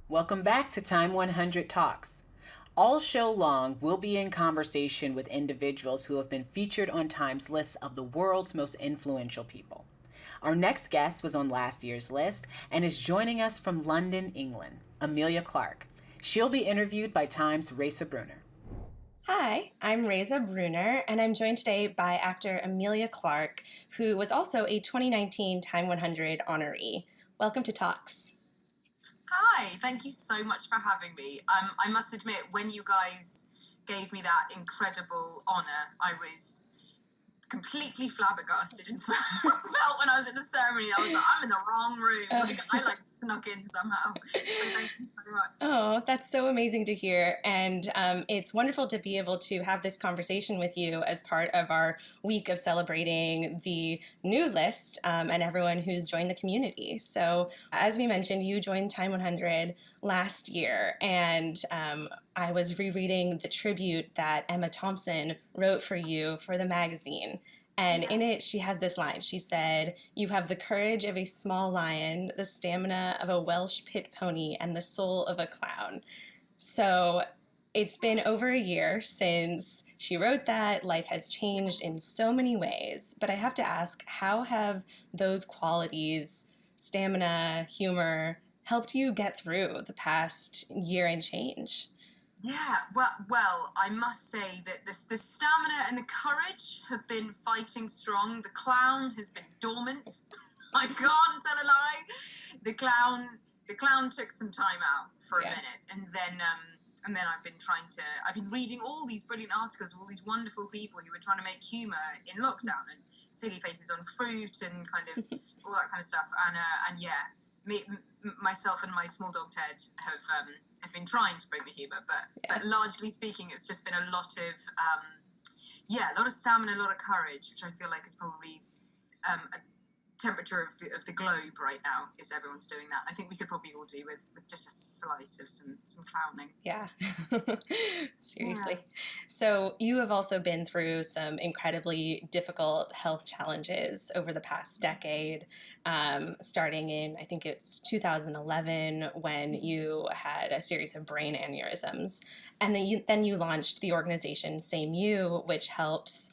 Welcome back to Time 100 Talks. All show long, we'll be in conversation with individuals who have been featured on Time's list of the world's most influential people. Our next guest was on last year's list and is joining us from London, England, Emilia Clarke. She'll be interviewed by Time's Reza Bruner. Hi, I'm Reza Bruner, and I'm joined today by actor Emilia Clarke, who was also a 2019 Time 100 honoree. Welcome to Talks. Hi, thank you so much for having me. I must admit, when you guys gave me that incredible honor, I was completely flabbergasted and felt when I was at the ceremony, I was like, I'm in the wrong room. Like, I snuck in somehow. So thank you so much. Oh, that's so amazing to hear. And it's wonderful to be able to have this conversation with you as part of our week of celebrating the new list and everyone who's joined the community. So as we mentioned, you joined Time 100 last year, and I was rereading the tribute that Emma Thompson wrote for you for the magazine. And in it, she has this line. She said, "You have the courage of a small lion, the stamina of a Welsh pit pony, and the soul of a clown." So it's been over a year since she wrote that. Life has changed in so many ways. But I have to ask, how have those qualities, stamina, humor, helped you get through the past year and change? Yeah, well, I must say that the stamina and the courage have been fighting strong. The clown has been dormant. I can't tell a lie. The clown took some time out for a minute, and then I've been reading all these brilliant articles of all these wonderful people who were trying to make humor in lockdown, and silly faces on fruit and kind of all that kind of stuff. And yeah, myself and my small dog Ted have been trying to bring the humor, but largely speaking, it's just been a lot of stamina, a lot of courage, which I feel like is probably a temperature of the globe right now, is everyone's doing that. I think we could probably all do with just a slice of some clowning. Yeah, seriously. Yeah. So you have also been through some incredibly difficult health challenges over the past decade, starting in, I think it's 2011, when you had a series of brain aneurysms. And then you launched the organization Same You, which helps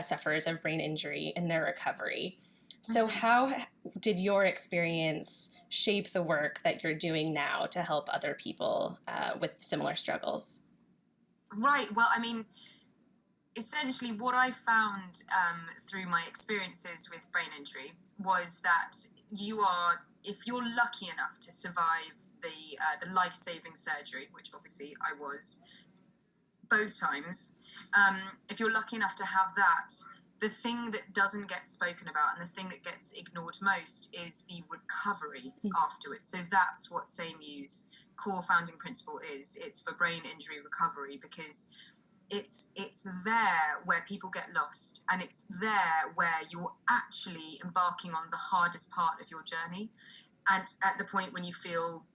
sufferers of brain injury in their recovery. So how did your experience shape the work that you're doing now to help other people with similar struggles? Right. Well, I mean, essentially what I found through my experiences with brain injury was that if you're lucky enough to survive the life-saving surgery, which obviously I was both times, if you're lucky enough to have that, the thing that doesn't get spoken about and the thing that gets ignored most is the recovery afterwards. So that's what Same You's core founding principle is. It's for brain injury recovery, because it's there where people get lost, and it's there where you're actually embarking on the hardest part of your journey, and at the point when you feel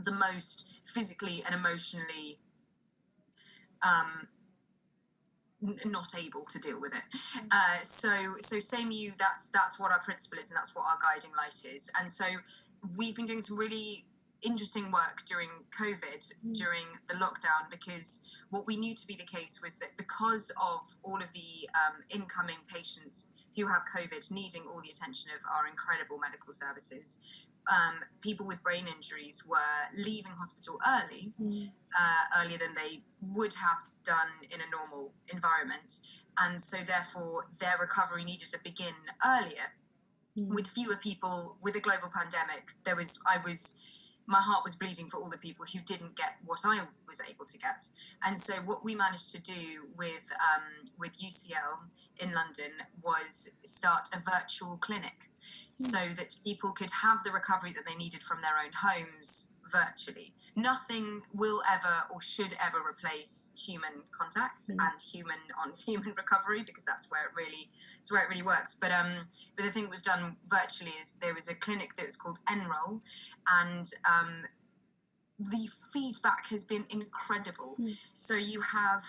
the most physically and emotionally not able to deal with it. So same you, that's what our principle is, and that's what our guiding light is. And so we've been doing some really interesting work during COVID, during the lockdown, because what we knew to be the case was that because of all of the incoming patients who have COVID needing all the attention of our incredible medical services, people with brain injuries were leaving hospital early, earlier than they would have done in a normal environment. And so therefore their recovery needed to begin earlier. With fewer people, with a global pandemic, my heart was bleeding for all the people who didn't get what I was able to get. And so what we managed to do with UCL in London was start a virtual clinic so that people could have the recovery that they needed from their own homes virtually. Nothing will ever or should ever replace human contact and human recovery, because that's where it really works. But the thing that we've done virtually is there was a clinic that was called Enroll, and the feedback has been incredible. So you have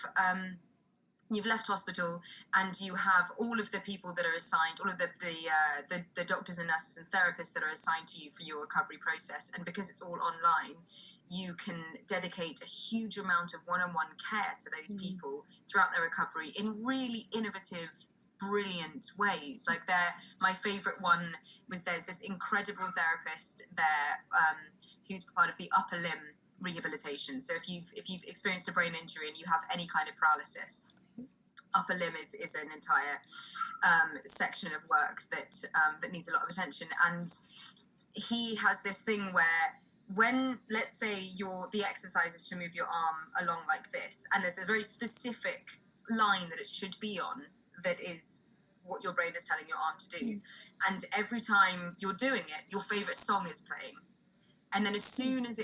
you've left hospital and you have all of the people that are assigned, all of the doctors and nurses and therapists that are assigned to you for your recovery process. And because it's all online, you can dedicate a huge amount of one-on-one care to those people throughout their recovery in really innovative, brilliant ways. Like my favorite one was there's this incredible therapist there who's part of the upper limb rehabilitation. So if you've experienced a brain injury and you have any kind of paralysis, upper limb is an entire section of work that needs a lot of attention. And he has this thing where when, let's say, the exercise is to move your arm along like this, and there's a very specific line that it should be on, that is what your brain is telling your arm to do. And every time you're doing it, your favorite song is playing. And then as soon as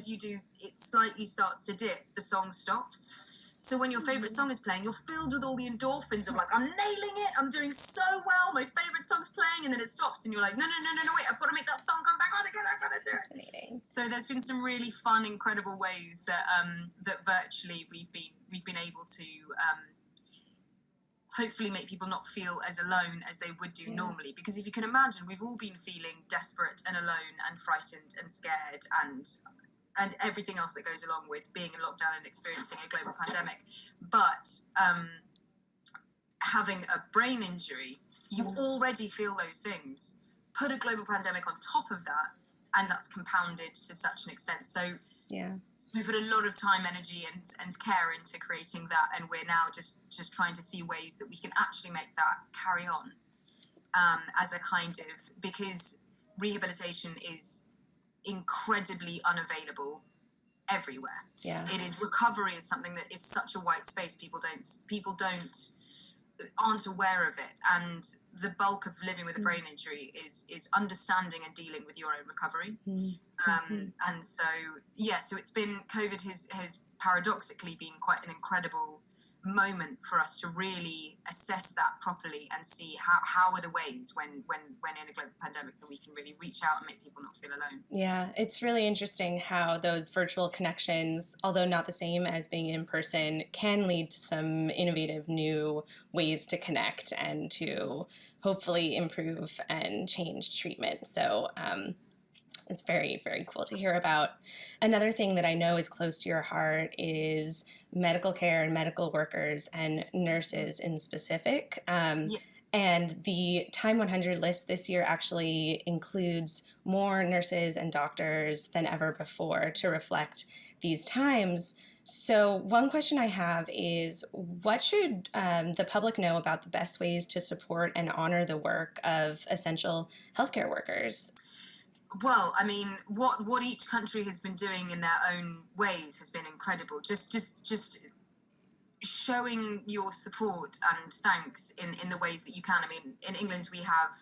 you do, it slightly starts to dip, the song stops. So when your favorite song is playing, you're filled with all the endorphins of like, I'm nailing it, I'm doing so well, my favorite song's playing, and then it stops and you're like, no, wait, I've got to make that song come back on again, I've got to do it. Fascinating. So there's been some really fun, incredible ways that that virtually we've been able to hopefully make people not feel as alone as they would do normally. Because if you can imagine, we've all been feeling desperate and alone and frightened and scared and everything else that goes along with being in lockdown and experiencing a global pandemic. But having a brain injury, you already feel those things. Put a global pandemic on top of that, and that's compounded to such an extent. So we put a lot of time, energy, and care into creating that, and we're now just trying to see ways that we can actually make that carry on as a kind of, because rehabilitation is incredibly unavailable everywhere. Recovery is something that is such a white space. People aren't aware of it, and the bulk of living with a brain injury is understanding and dealing with your own recovery. And so it's been, COVID has paradoxically been quite an incredible moment for us to really assess that properly and see how are the ways when in a global pandemic that we can really reach out and make people not feel alone. Yeah, it's really interesting how those virtual connections, although not the same as being in person, can lead to some innovative new ways to connect and to hopefully improve and change treatment. So it's very, very cool to hear about. Another thing that I know is close to your heart is medical care and medical workers and nurses in specific. And the TIME100 list this year actually includes more nurses and doctors than ever before to reflect these times. So one question I have is, what should the public know about the best ways to support and honor the work of essential healthcare workers? Well, I mean, what each country has been doing in their own ways has been incredible. Just showing your support and thanks in the ways that you can. I mean, in England we have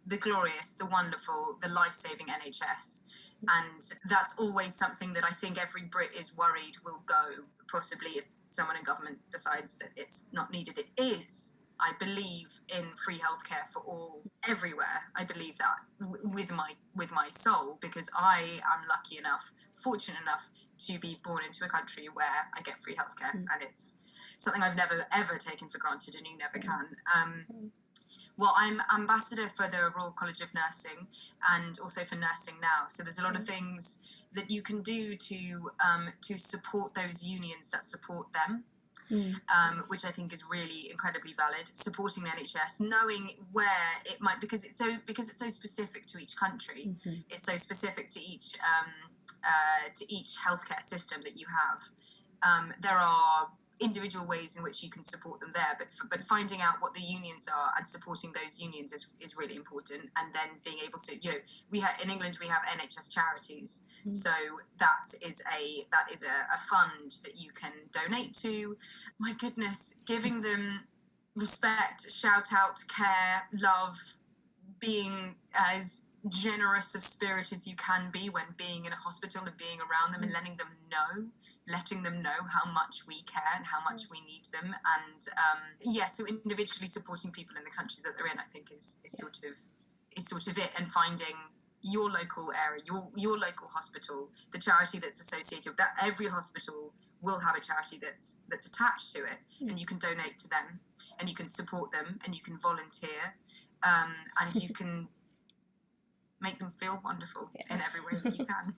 the glorious, the wonderful, the life-saving NHS. And that's always something that I think every Brit is worried will go, possibly if someone in government decides that it's not needed. It is. I believe in free healthcare for all, everywhere. I believe that with my soul, because I am lucky enough, fortunate enough to be born into a country where I get free healthcare, and it's something I've never ever taken for granted, and you never can. Well, I'm ambassador for the Royal College of Nursing and also for Nursing Now. So there's a lot of things that you can do to support those unions that support them. Which I think is really incredibly valid. Supporting the NHS, knowing where it might, because it's so specific to each country. It's so specific to each healthcare system that you have. There are individual ways in which you can support them there, but finding out what the unions are and supporting those unions is really important. And then being able to, in England we have NHS charities, so that is a fund that you can donate to. My goodness, giving them respect, shout out, care, love, being as generous of spirit as you can be when being in a hospital and being around them, and letting them know how much we care and how much we need them. And so individually supporting people in the countries that they're in, I think is sort of it. And finding your local area, your local hospital, the charity that's associated with that. Every hospital will have a charity that's attached to it, and you can donate to them, and you can support them, and you can volunteer, and you can make them feel wonderful in every way that you can.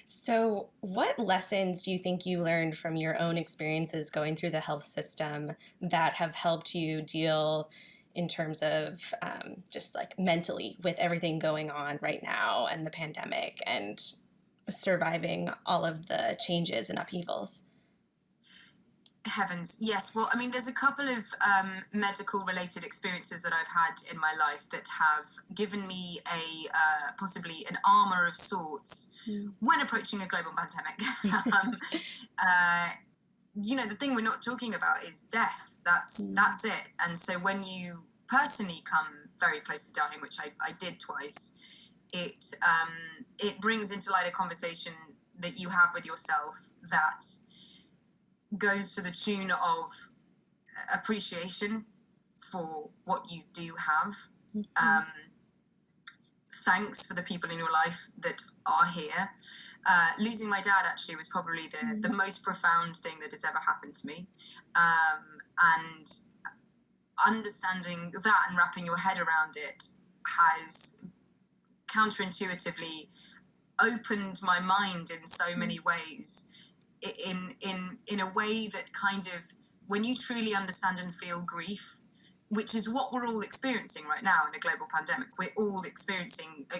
So what lessons do you think you learned from your own experiences going through the health system that have helped you deal in terms of just like mentally with everything going on right now and the pandemic and surviving all of the changes and upheavals? Heavens, yes. Well, I mean, there's a couple of medical related experiences that I've had in my life that have given me possibly an armor of sorts when approaching a global pandemic. The thing we're not talking about is death. That's it. And so when you personally come very close to dying, which I did twice, it brings into light a conversation that you have with yourself that goes to the tune of appreciation for what you do have. Thanks for the people in your life that are here. Losing my dad actually was probably the most profound thing that has ever happened to me. And understanding that and wrapping your head around it has counterintuitively opened my mind in so many ways. In a way that kind of, when you truly understand and feel grief, which is what we're all experiencing right now in a global pandemic, we're all experiencing a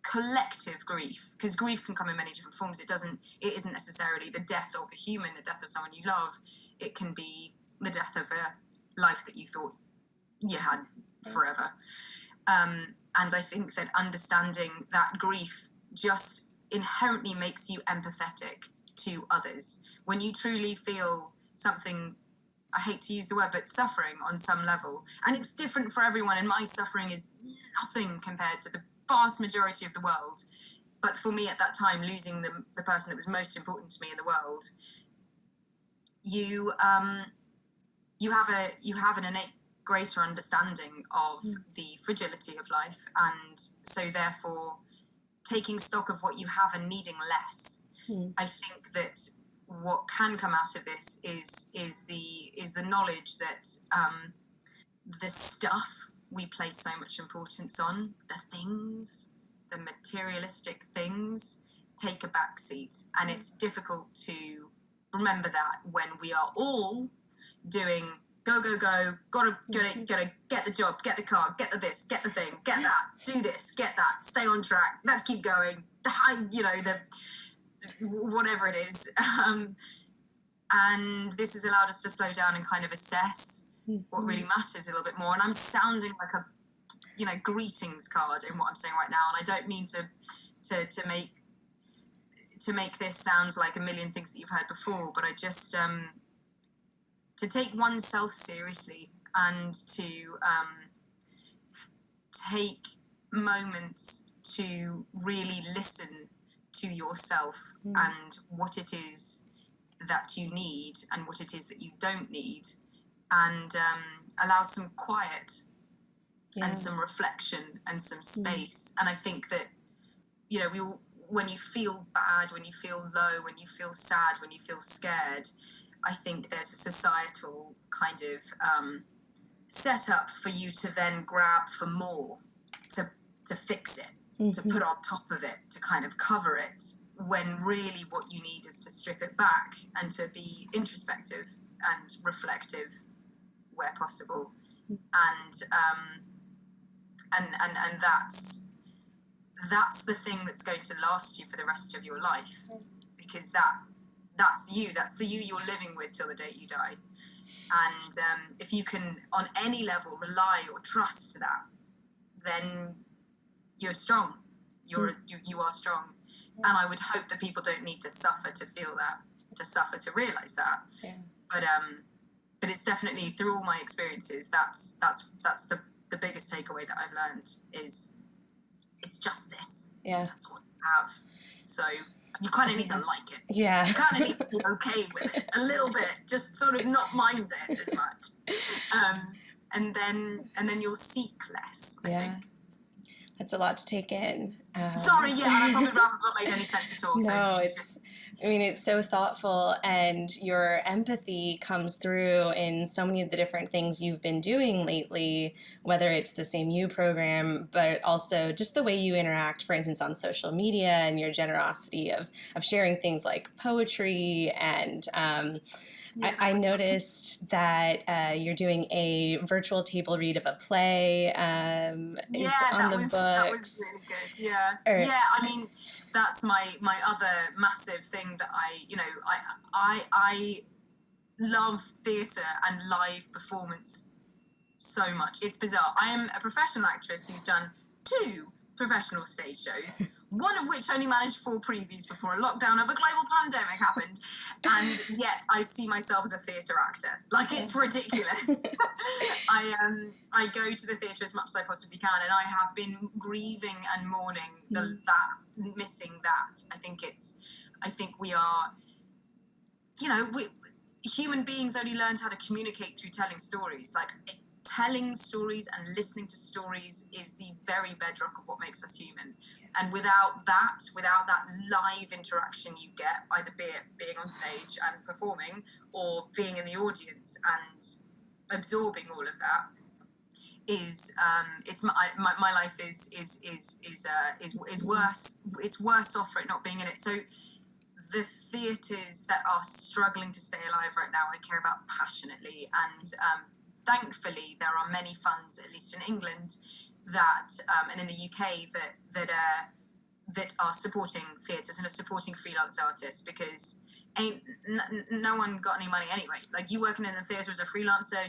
collective grief, because grief can come in many different forms. It isn't necessarily the death of a human, the death of someone you love. It can be the death of a life that you thought you had forever. And I think that understanding that grief just inherently makes you empathetic to others. When you truly feel something, I hate to use the word, but suffering on some level, and it's different for everyone, and my suffering is nothing compared to the vast majority of the world, but for me at that time, losing the person that was most important to me in the world, you have an innate greater understanding of the fragility of life, and so therefore taking stock of what you have and needing less. I think that what can come out of this is the knowledge that the stuff we place so much importance on, the things, the materialistic things, take a backseat, and it's difficult to remember that when we are all doing go, gotta get the job, get the car, get the this, get the thing, get that, do this, get that, stay on track, let's keep going, whatever it is. And this has allowed us to slow down and kind of assess what really matters a little bit more. And I'm sounding like a greetings card in what I'm saying right now, and I don't mean to make this sound like a million things that you've heard before, but I just to take oneself seriously and to take moments to really listen to yourself and what it is that you need and what it is that you don't need, and allow some quiet and some reflection and some space. And I think that, you know, when you feel bad, when you feel low, when you feel sad, when you feel scared, I think there's a societal kind of setup for you to then grab for more, to fix it, to put on top of it, to kind of cover it, when really what you need is to strip it back and to be introspective and reflective where possible. And that's the thing that's going to last you for the rest of your life, because that's the you you're living with till the day you die. And if you can on any level rely or trust that, then you're strong. You are strong. And I would hope that people don't need to suffer to feel that, to suffer to realize that. But it's definitely, through all my experiences, that's the biggest takeaway that I've learned is it's just this. That's what you have. So you kind of need to like it. You kind of need to be okay with it a little bit, just sort of not mind it as much. And then you'll seek less, I think. That's a lot to take in. Sorry, and I probably not made any sense at all. No, it's so thoughtful, and your empathy comes through in so many of the different things you've been doing lately, whether it's the Same You program, but also just the way you interact, for instance, on social media, and your generosity of sharing things like poetry. And I noticed that you're doing a virtual table read of a play. That was really good. I mean, that's my other massive thing that I love theatre and live performance so much. It's bizarre. I am a professional actress who's done 2 professional stage shows, one of which only managed 4 previews before a lockdown of a global pandemic happened, and yet I see myself as a theatre actor. Like, it's ridiculous. I go to the theatre as much as I possibly can, and I have been grieving and mourning missing that. I think we are, human beings only learned how to communicate through telling stories. Like, telling stories and listening to stories is the very bedrock of what makes us human. And without that live interaction you get, either be it being on stage and performing or being in the audience and absorbing all of that, is my life is worse. It's worse off for it not being in it. So the theatres that are struggling to stay alive right now, I care about passionately, and thankfully, there are many funds, at least in England, that and in the UK that are supporting theatres and are supporting freelance artists, because no one got any money anyway. Like, you working in the theatre as a freelancer,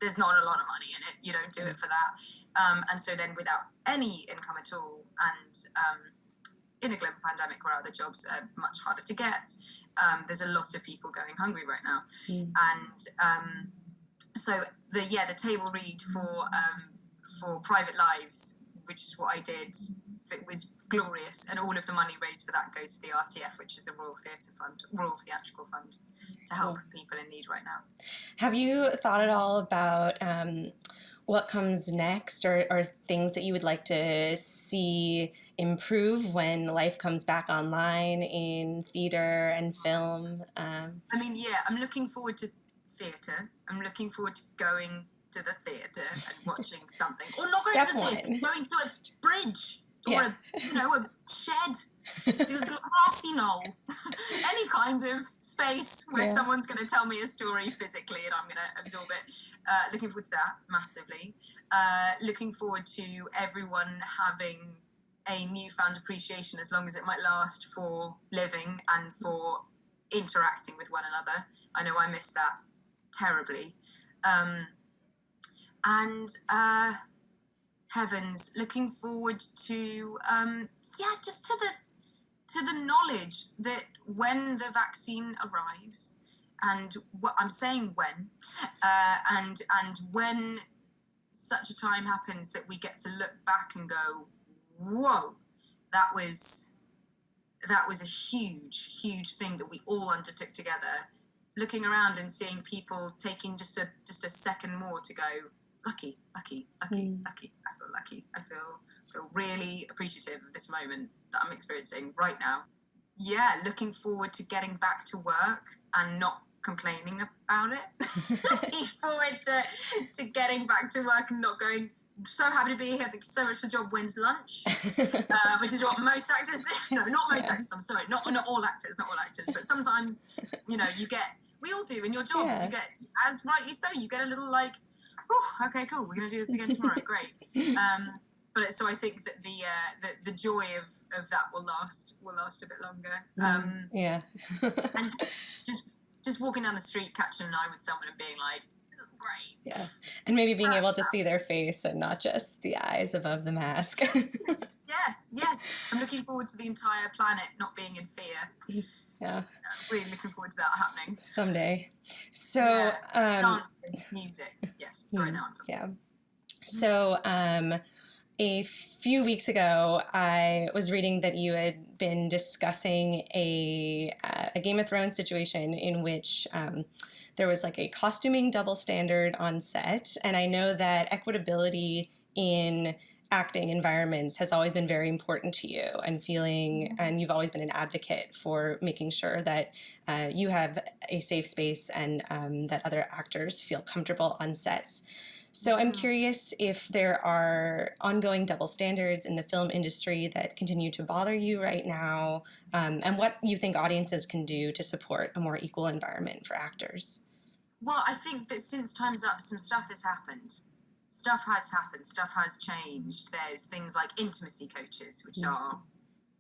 there's not a lot of money in it. You don't do it for that, and so then without any income at all, and in a global pandemic where other jobs are much harder to get, there's a lot of people going hungry right now, and. So the table read for Private Lives, which is what I did, it was glorious, and all of the money raised for that goes to the RTF, which is the Royal Theatrical Fund, to help people in need right now. Have you thought at all about what comes next, or things that you would like to see improve when life comes back online in theatre and film? I'm looking forward to theatre. I'm looking forward to going to the theatre and watching something, or not going to the theatre, going to a bridge or a shed, a grassy knoll, any kind of space where someone's going to tell me a story physically and I'm going to absorb it. Looking forward to that massively. Looking forward to everyone having a newfound appreciation, as long as it might last, for living and for interacting with one another. I know I miss that terribly. Heavens, looking forward to just to the knowledge that when the vaccine arrives, and what I'm saying when, and when such a time happens, that we get to look back and go, whoa, that was that was a huge, huge thing that we all undertook together. Looking around and seeing people taking just a second more to go, lucky. I feel lucky. I feel really appreciative of this moment that I'm experiencing right now. Yeah, looking forward to getting back to work and not complaining about it. Looking forward to getting back to work and not going, so happy to be here, thank you so much for the job, when's lunch? Which is what most actors do. No, not most actors, I'm sorry, not all actors, but sometimes, you know, we all do in your jobs, you get, as rightly so, you get a little like, oh, okay, cool, we're going to do this again tomorrow, great. But so I think that the joy of that will last a bit longer. And just walking down the street, catching an eye with someone and being like, this is great. Yeah, and maybe being able to see their face and not just the eyes above the mask. Yes. I'm looking forward to the entire planet not being in fear. Yeah. Really looking forward to that happening. Someday. So, dancing, music. Yes. Sorry, now I'm done. Yeah. So, a few weeks ago, I was reading that you had been discussing a Game of Thrones situation in which there was like a costuming double standard on set. And I know that equitability in acting environments has always been very important to you, and you've always been an advocate for making sure that you have a safe space and that other actors feel comfortable on sets. So I'm curious if there are ongoing double standards in the film industry that continue to bother you right now, and what you think audiences can do to support a more equal environment for actors. Well, I think that since Time's Up, some stuff has happened. Stuff has changed. There's things like intimacy coaches, which are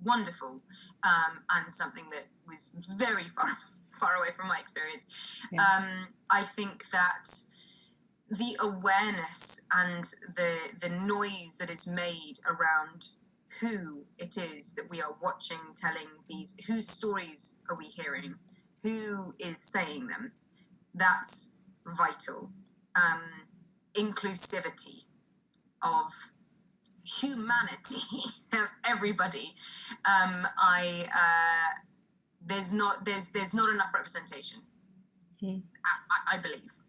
wonderful, and something that was very far away from my experience. I think that the awareness and the noise that is made around who it is that we are watching, telling these, whose stories are we hearing, who is saying them, that's vital. Inclusivity of humanity, of everybody. There's not enough representation. I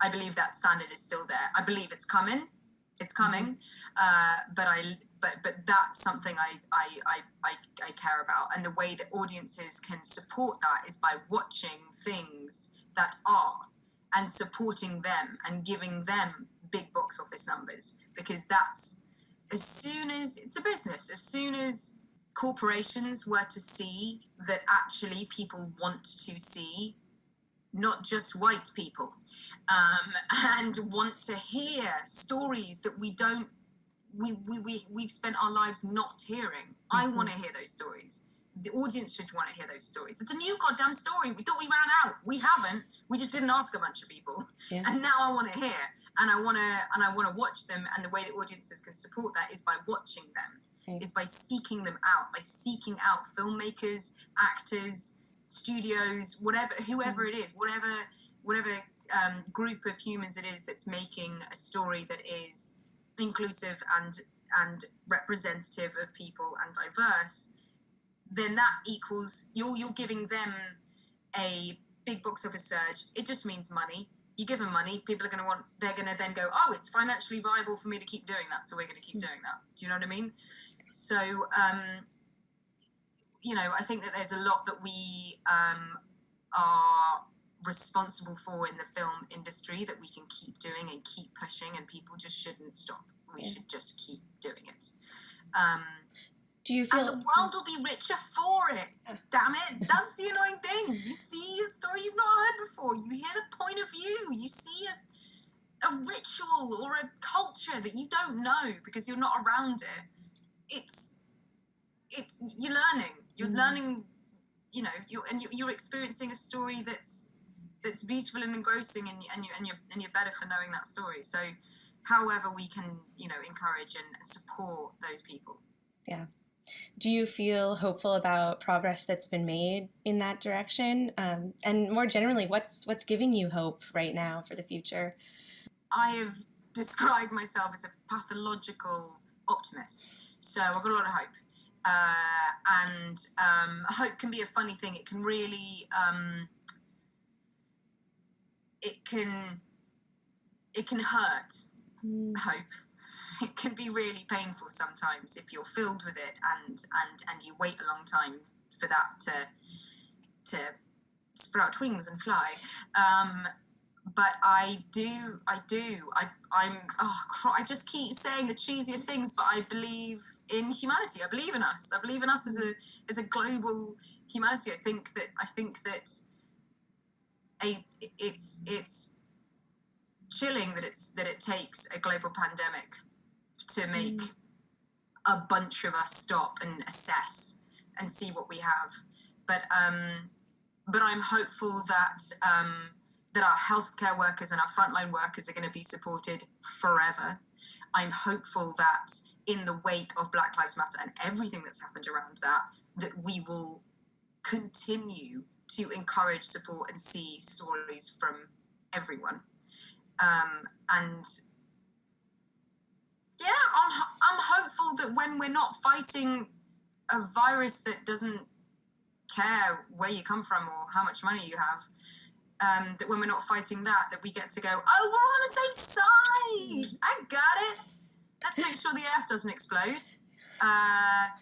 believe that standard is still there. I believe it's coming. But that's something I care about, and the way that audiences can support that is by watching things that are and supporting them and giving them big box office numbers, because that's, as soon as it's a business, as soon as corporations were to see that actually people want to see not just white people, and want to hear stories that we've spent our lives not hearing. I want to hear those stories. The audience should want to hear those stories. It's a new goddamn story. We thought we ran out. We haven't. We just didn't ask a bunch of people. And now I want to hear, and I want to watch them. And the way that audiences can support that is by watching them, is by seeking them out, by seeking out filmmakers, actors, studios, whoever it is, whatever group of humans it is that's making a story that is inclusive and representative of people and diverse. Then that equals you're giving them a big box office surge. It just means money. You give them money, people are they're going to then go, oh, it's financially viable for me to keep doing that, so we're going to keep doing that. Do you know what I mean? So, I think that there's a lot that we are responsible for in the film industry that we can keep doing and keep pushing, and people just shouldn't stop. We should just keep doing it. Do you feel... And the world will be richer for it. Damn it. That's the annoying thing. You see a story you've not heard before. You hear the point of view. You see a ritual or a culture that you don't know because you're not around it. You're learning. You're learning, you're experiencing a story that's beautiful and engrossing, and you're better for knowing that story. So however we can, encourage and support those people. Yeah. Do you feel hopeful about progress that's been made in that direction? And more generally, what's giving you hope right now for the future? I have described myself as a pathological optimist. So I've got a lot of hope. And hope can be a funny thing. It can really, it can hurt. Hope. It can be really painful sometimes if you're filled with it and you wait a long time for that to sprout wings and fly. But I just keep saying the cheesiest things, but I believe in humanity. I believe in us. I believe in us as a global humanity. I think that it's chilling that it takes a global pandemic to make a bunch of us stop and assess and see what we have. But I'm hopeful that that our healthcare workers and our frontline workers are going to be supported forever. I'm hopeful that in the wake of Black Lives Matter and everything that's happened around that we will continue to encourage, support, and see stories from everyone. And yeah, I'm hopeful that when we're not fighting a virus that doesn't care where you come from or how much money you have, that when we're not fighting that we get to go, oh, we're all on the same side. I got it. Let's make sure the earth doesn't explode.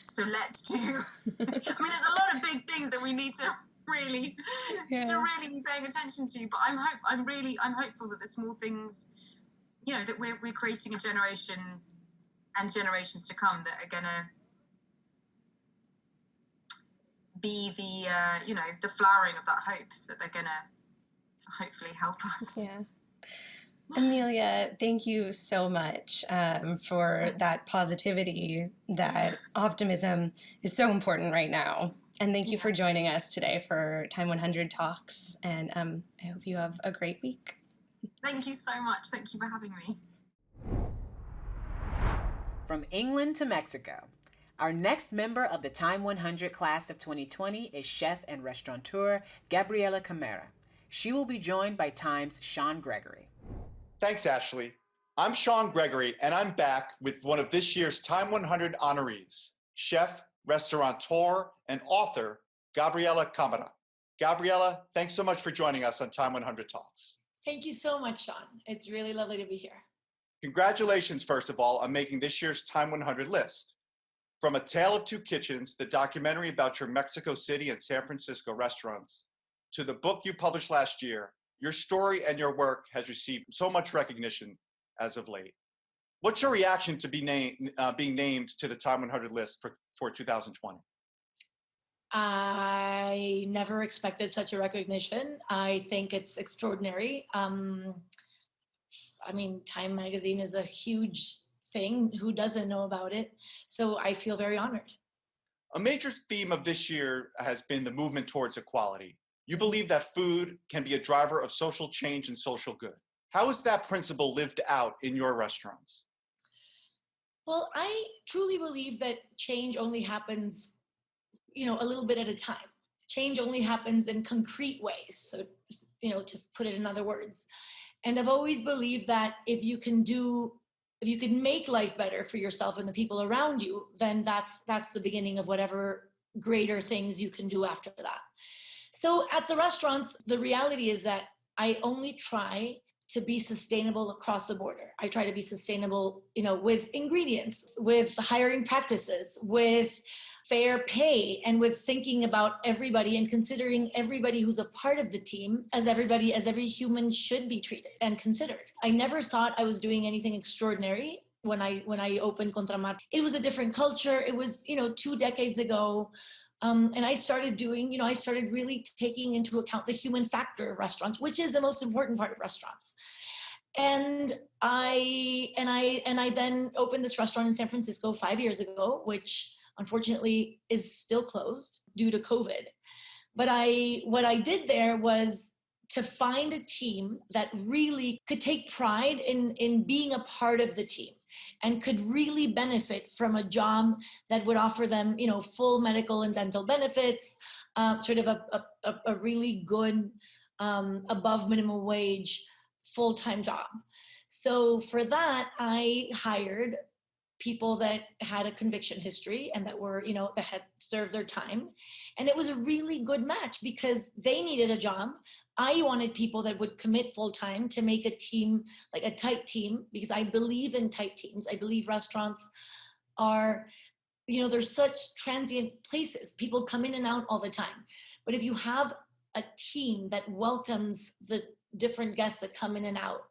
So let's do. I mean, there's a lot of big things that we need to really be paying attention to. But I'm hopeful that the small things, that we're creating a generation and generations to come that are gonna be the the flowering of that hope, that they're gonna hopefully help us. Yeah. Amelia, thank you so much for that positivity. That optimism is so important right now. And thank you for joining us today for Time 100 Talks. And I hope you have a great week. Thank you so much. Thank you for having me. From England to Mexico, our next member of the Time 100 class of 2020 is chef and restaurateur Gabriela Cámara. She will be joined by Time's Sean Gregory. Thanks, Ashley. I'm Sean Gregory, and I'm back with one of this year's Time 100 honorees, chef, restaurateur, and author, Gabriela Cámara. Gabriela, thanks so much for joining us on Time 100 Talks. Thank you so much, Sean. It's really lovely to be here. Congratulations, first of all, on making this year's Time 100 list. From A Tale of Two Kitchens, the documentary about your Mexico City and San Francisco restaurants, to the book you published last year, your story and your work has received so much recognition as of late. What's your reaction to being named to the Time 100 list for 2020? I never expected such a recognition. I think it's extraordinary. I mean, Time magazine is a huge thing. Who doesn't know about it? So I feel very honored. A major theme of this year has been the movement towards equality. You believe that food can be a driver of social change and social good. How is that principle lived out in your restaurants? Well, I truly believe that change only happens, a little bit at a time. Change only happens in concrete ways. So, just put it in other words. And I've always believed that if you can make life better for yourself and the people around you, then that's the beginning of whatever greater things you can do after that. So at the restaurants, the reality is that I only try to be sustainable across the border. I try to be sustainable, with ingredients, with hiring practices, with fair pay, and with thinking about everybody and considering everybody who's a part of the team as every human should be treated and considered. I never thought I was doing anything extraordinary when I opened Contramar. It was a different culture. It was, 2 decades ago. And I started really taking into account the human factor of restaurants, which is the most important part of restaurants. And I then opened this restaurant in San Francisco 5 years ago, which unfortunately is still closed due to COVID. But what I did there was to find a team that really could take pride in being a part of the team and could really benefit from a job that would offer them, full medical and dental benefits, sort of a really good above minimum wage full-time job. So for that, I hired people that had a conviction history and that were, that had served their time. And it was a really good match because they needed a job. I wanted people that would commit full time to make a team, like a tight team, because I believe in tight teams. I believe restaurants are, they're such transient places. People come in and out all the time. But if you have a team that welcomes the different guests that come in and out,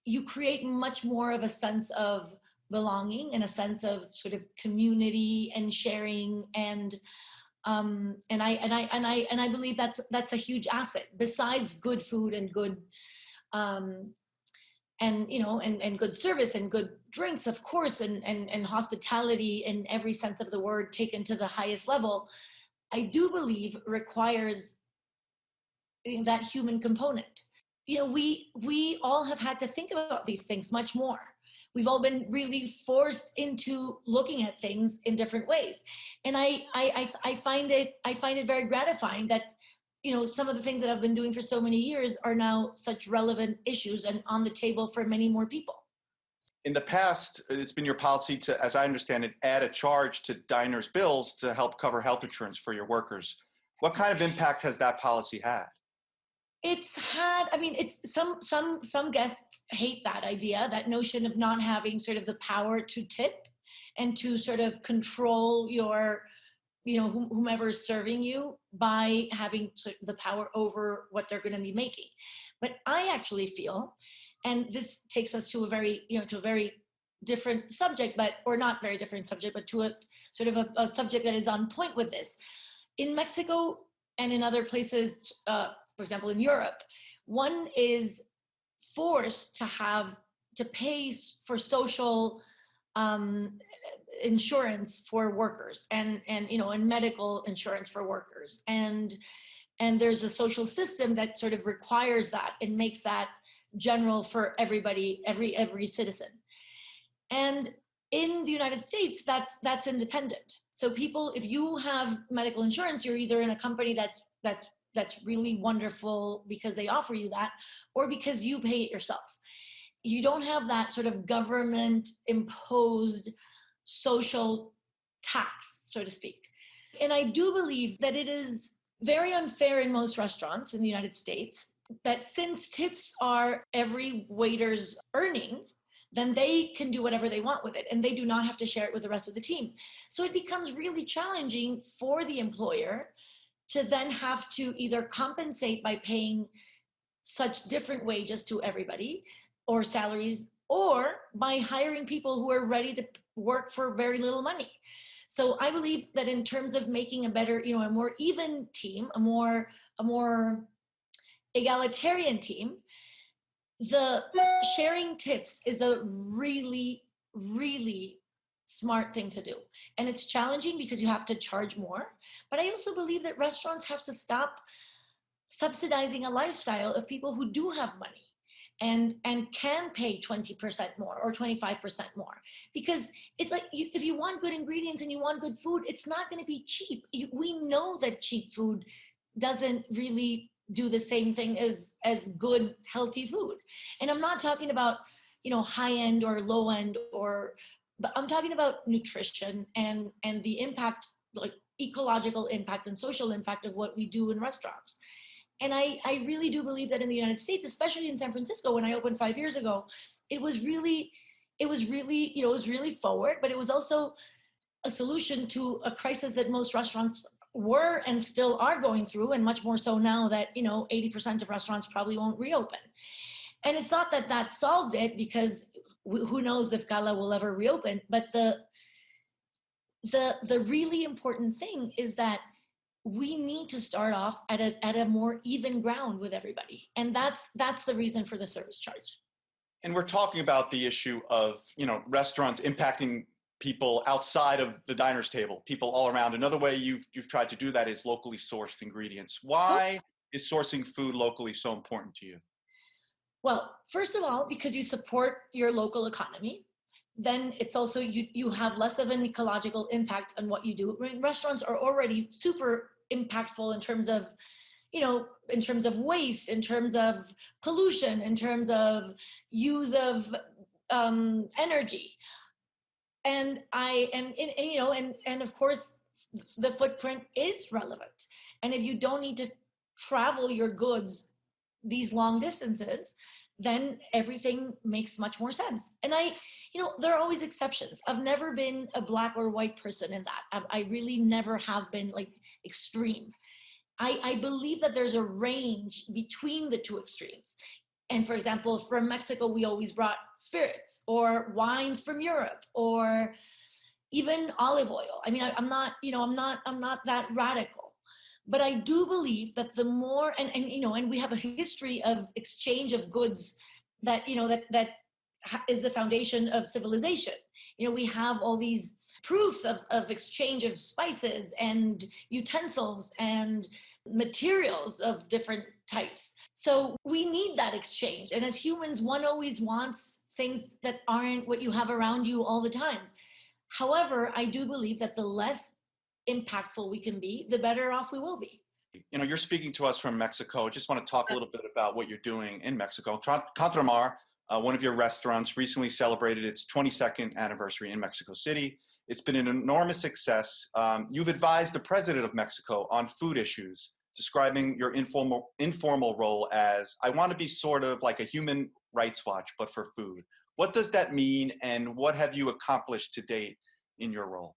you create much more of a sense of belonging and a sense of sort of community and sharing, and I believe that's a huge asset besides good food and good and good service and good drinks, of course, and hospitality in every sense of the word taken to the highest level. I do believe requires that human component. We all have had to think about these things much more. We've all been really forced into looking at things in different ways. And I find it very gratifying that, some of the things that I've been doing for so many years are now such relevant issues and on the table for many more people. In the past, it's been your policy to, as I understand it, add a charge to diners' bills to help cover health insurance for your workers. What kind of impact has that policy had? It's had, it's some guests hate that idea, that notion of not having sort of the power to tip and to sort of control your, whomever is serving you by having the power over what they're going to be making. But I actually feel, and this takes us to a very, to a very different subject, or not very different subject, but to a sort of a subject that is on point with this. In Mexico and in other places, for example, in Europe, one is forced to pay for social insurance for workers and medical insurance for workers. And there's a social system that sort of requires that and makes that general for everybody, every citizen. And in the United States, that's independent. So people, if you have medical insurance, you're either in a company that's really wonderful because they offer you that, or because you pay it yourself. You don't have that sort of government imposed social tax, so to speak. And I do believe that it is very unfair in most restaurants in the United States that since tips are every waiter's earning, then they can do whatever they want with it and they do not have to share it with the rest of the team. So it becomes really challenging for the employer to then have to either compensate by paying such different wages to everybody or salaries, or by hiring people who are ready to work for very little money. So I believe that in terms of making a better, a more even team, a more egalitarian team, the sharing tips is a really, really smart thing to do. And it's challenging because you have to charge more. But I also believe that restaurants have to stop subsidizing a lifestyle of people who do have money and can pay 20% more or 25% more. Because it's like, if you want good ingredients and you want good food, it's not going to be cheap. We know that cheap food doesn't really do the same thing as good, healthy food. And I'm not talking about, high end or low end, but I'm talking about nutrition and the impact, like ecological impact and social impact of what we do in restaurants. And I really do believe that in the United States, especially in San Francisco, when I opened 5 years ago, it was really forward, but it was also a solution to a crisis that most restaurants were and still are going through, and much more so now that 80% of restaurants probably won't reopen. And it's not that solved it, because who knows if Gala will ever reopen, but the really important thing is that we need to start off at a more even ground with everybody. And that's the reason for the service charge. And we're talking about the issue of, restaurants impacting people outside of the diner's table, people all around. Another way you've tried to do that is locally sourced ingredients. Why is sourcing food locally so important to you? Well, first of all, because you support your local economy. Then it's also, you have less of an ecological impact on what you do. I mean, restaurants are already super impactful in terms of, in terms of waste, in terms of pollution, in terms of use of energy. And and of course, the footprint is relevant. And if you don't need to travel your goods these long distances, then everything makes much more sense. And there are always exceptions. I've never been a black or white person in that. I really never have been like extreme. I believe that there's a range between the two extremes. And for example, from Mexico, we always brought spirits or wines from Europe or even olive oil. I mean, I'm not that radical, but I do believe that the more, and we have a history of exchange of goods that is the foundation of civilization. We have all these proofs of exchange of spices and utensils and materials of different types. So we need that exchange. And as humans, one always wants things that aren't what you have around you all the time. However, I do believe that the less impactful we can be, the better off we will be. You're speaking to us from Mexico. Just want to talk a little bit about what you're doing in Mexico. Contramar, one of your restaurants, recently celebrated its 22nd anniversary in Mexico City. It's been an enormous success. You've advised the president of Mexico on food issues, describing your informal role as, I want to be sort of like a human rights watch, but for food. What does that mean, and what have you accomplished to date in your role?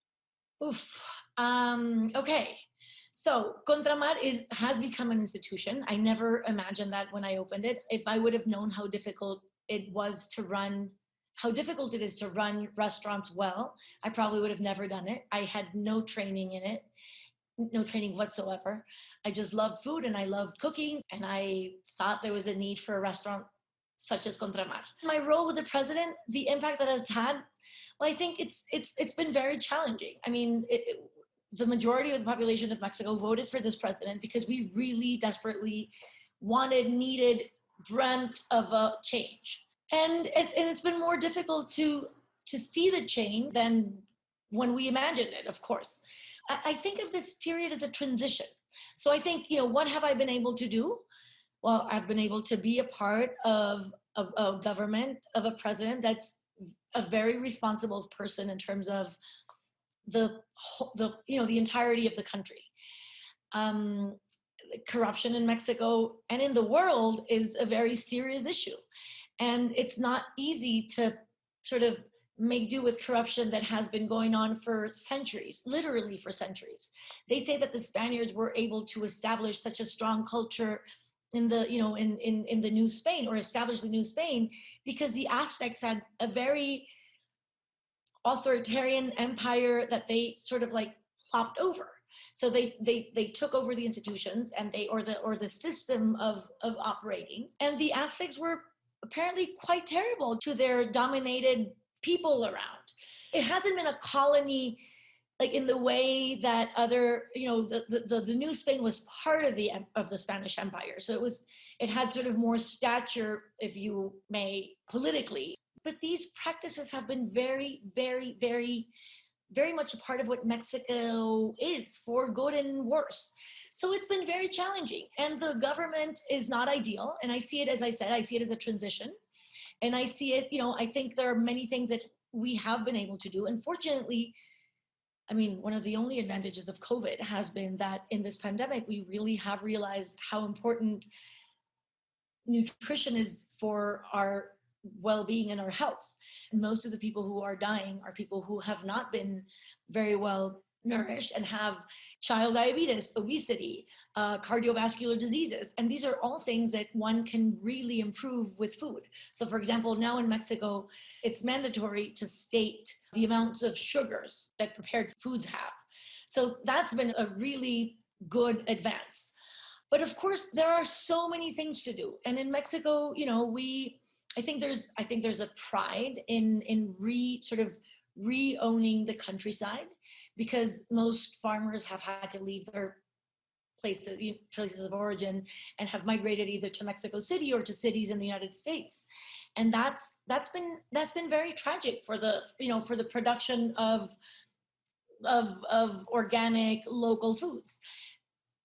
Okay. So Contramar has become an institution. I never imagined that when I opened it. If I would have known how difficult it is to run restaurants well, I probably would have never done it. I had no training in it, no training whatsoever. I just loved food and I loved cooking, and I thought there was a need for a restaurant such as Contramar. My role with the president, the impact that it's had, well, I think it's been very challenging. I mean, the majority of the population of Mexico voted for this president because we really desperately wanted, needed, dreamt of a change. And it's been more difficult to see the change than when we imagined it, of course. I think of this period as a transition. So I think, what have I been able to do? Well, I've been able to be a part of a government, of a president that's a very responsible person in terms of the entirety of the country. Corruption in Mexico and in the world is a very serious issue. And it's not easy to sort of make do with corruption that has been going on for centuries, literally for centuries. They say that the Spaniards were able to establish such a strong culture in the New Spain, or establish the New Spain, because the Aztecs had a very authoritarian empire that they sort of like plopped over. So they took over the institutions and the system of operating. And the Aztecs were apparently quite terrible to their dominated people around. It hasn't been a colony like in the way that other, the New Spain was part of the Spanish Empire. So it had sort of more stature, if you may, politically. But these practices have been very, very, very, very much a part of what Mexico is, for good and worse. So it's been very challenging. And the government is not ideal. And I see it, as I said, I see it as a transition. And I see it, I think there are many things that we have been able to do. Unfortunately, I mean, one of the only advantages of COVID has been that in this pandemic, we really have realized how important nutrition is for our well-being and our health. Most of the people who are dying are people who have not been very well nourished and have child diabetes, obesity, cardiovascular diseases. And these are all things that one can really improve with food. So for example, now in Mexico, it's mandatory to state the amounts of sugars that prepared foods have. So that's been a really good advance. But of course, there are so many things to do. And in Mexico, I think there's a pride in re-owning the countryside, because most farmers have had to leave their places of origin and have migrated either to Mexico City or to cities in the United States. And that's been very tragic for the production of organic local foods.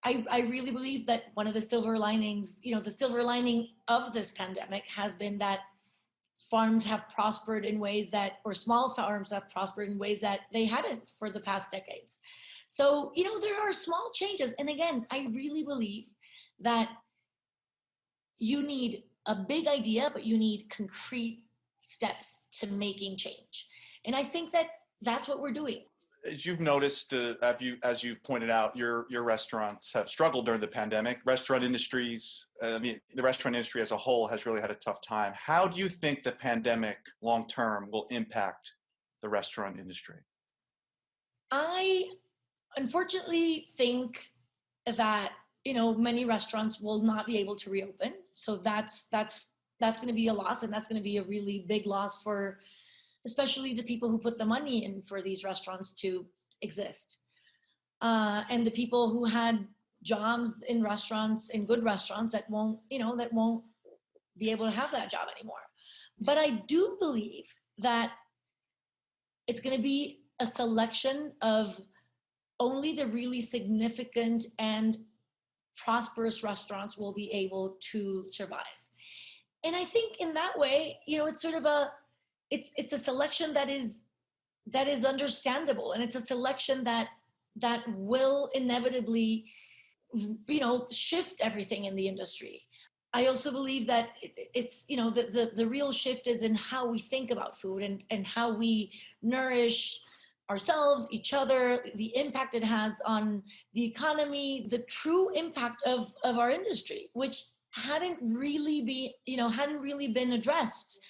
I really believe that one of the silver linings, the silver lining of this pandemic has been that farms have prospered in ways that, or small farms have prospered in ways that they hadn't for the past decades. So, there are small changes. And again, I really believe that you need a big idea, but you need concrete steps to making change. And I think that that's what we're doing. As you've noticed, as you've pointed out, your restaurants have struggled during the pandemic. The restaurant industry as a whole has really had a tough time. How do you think the pandemic long-term will impact the restaurant industry? I unfortunately think that, many restaurants will not be able to reopen. So that's going to be a loss, and that's going to be a really big loss for especially the people who put the money in for these restaurants to exist. And the people who had jobs in restaurants, in good restaurants, that won't be able to have that job anymore. But I do believe that it's going to be a selection of only the really significant and prosperous restaurants will be able to survive. And I think in that way, it's sort of it's a selection that is understandable, and it's a selection that will inevitably, shift everything in the industry. I also believe that it's, the real shift is in how we think about food and how we nourish ourselves, each other, the impact it has on the economy, the true impact of our industry, which hadn't really been addressed.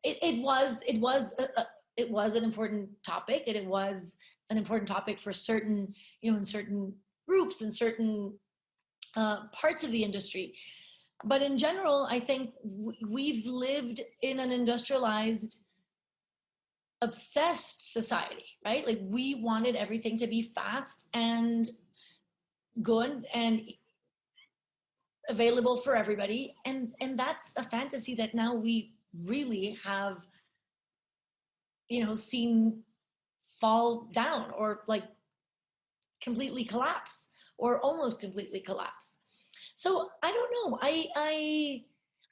It was an important topic, and it was an important topic for certain, in certain groups and certain parts of the industry. But in general, I think we've lived in an industrialized, obsessed society, right? Like, we wanted everything to be fast and good and available for everybody. And that's a fantasy that now we really have, seen fall down, or like completely collapse, or almost completely collapse. So I don't know. I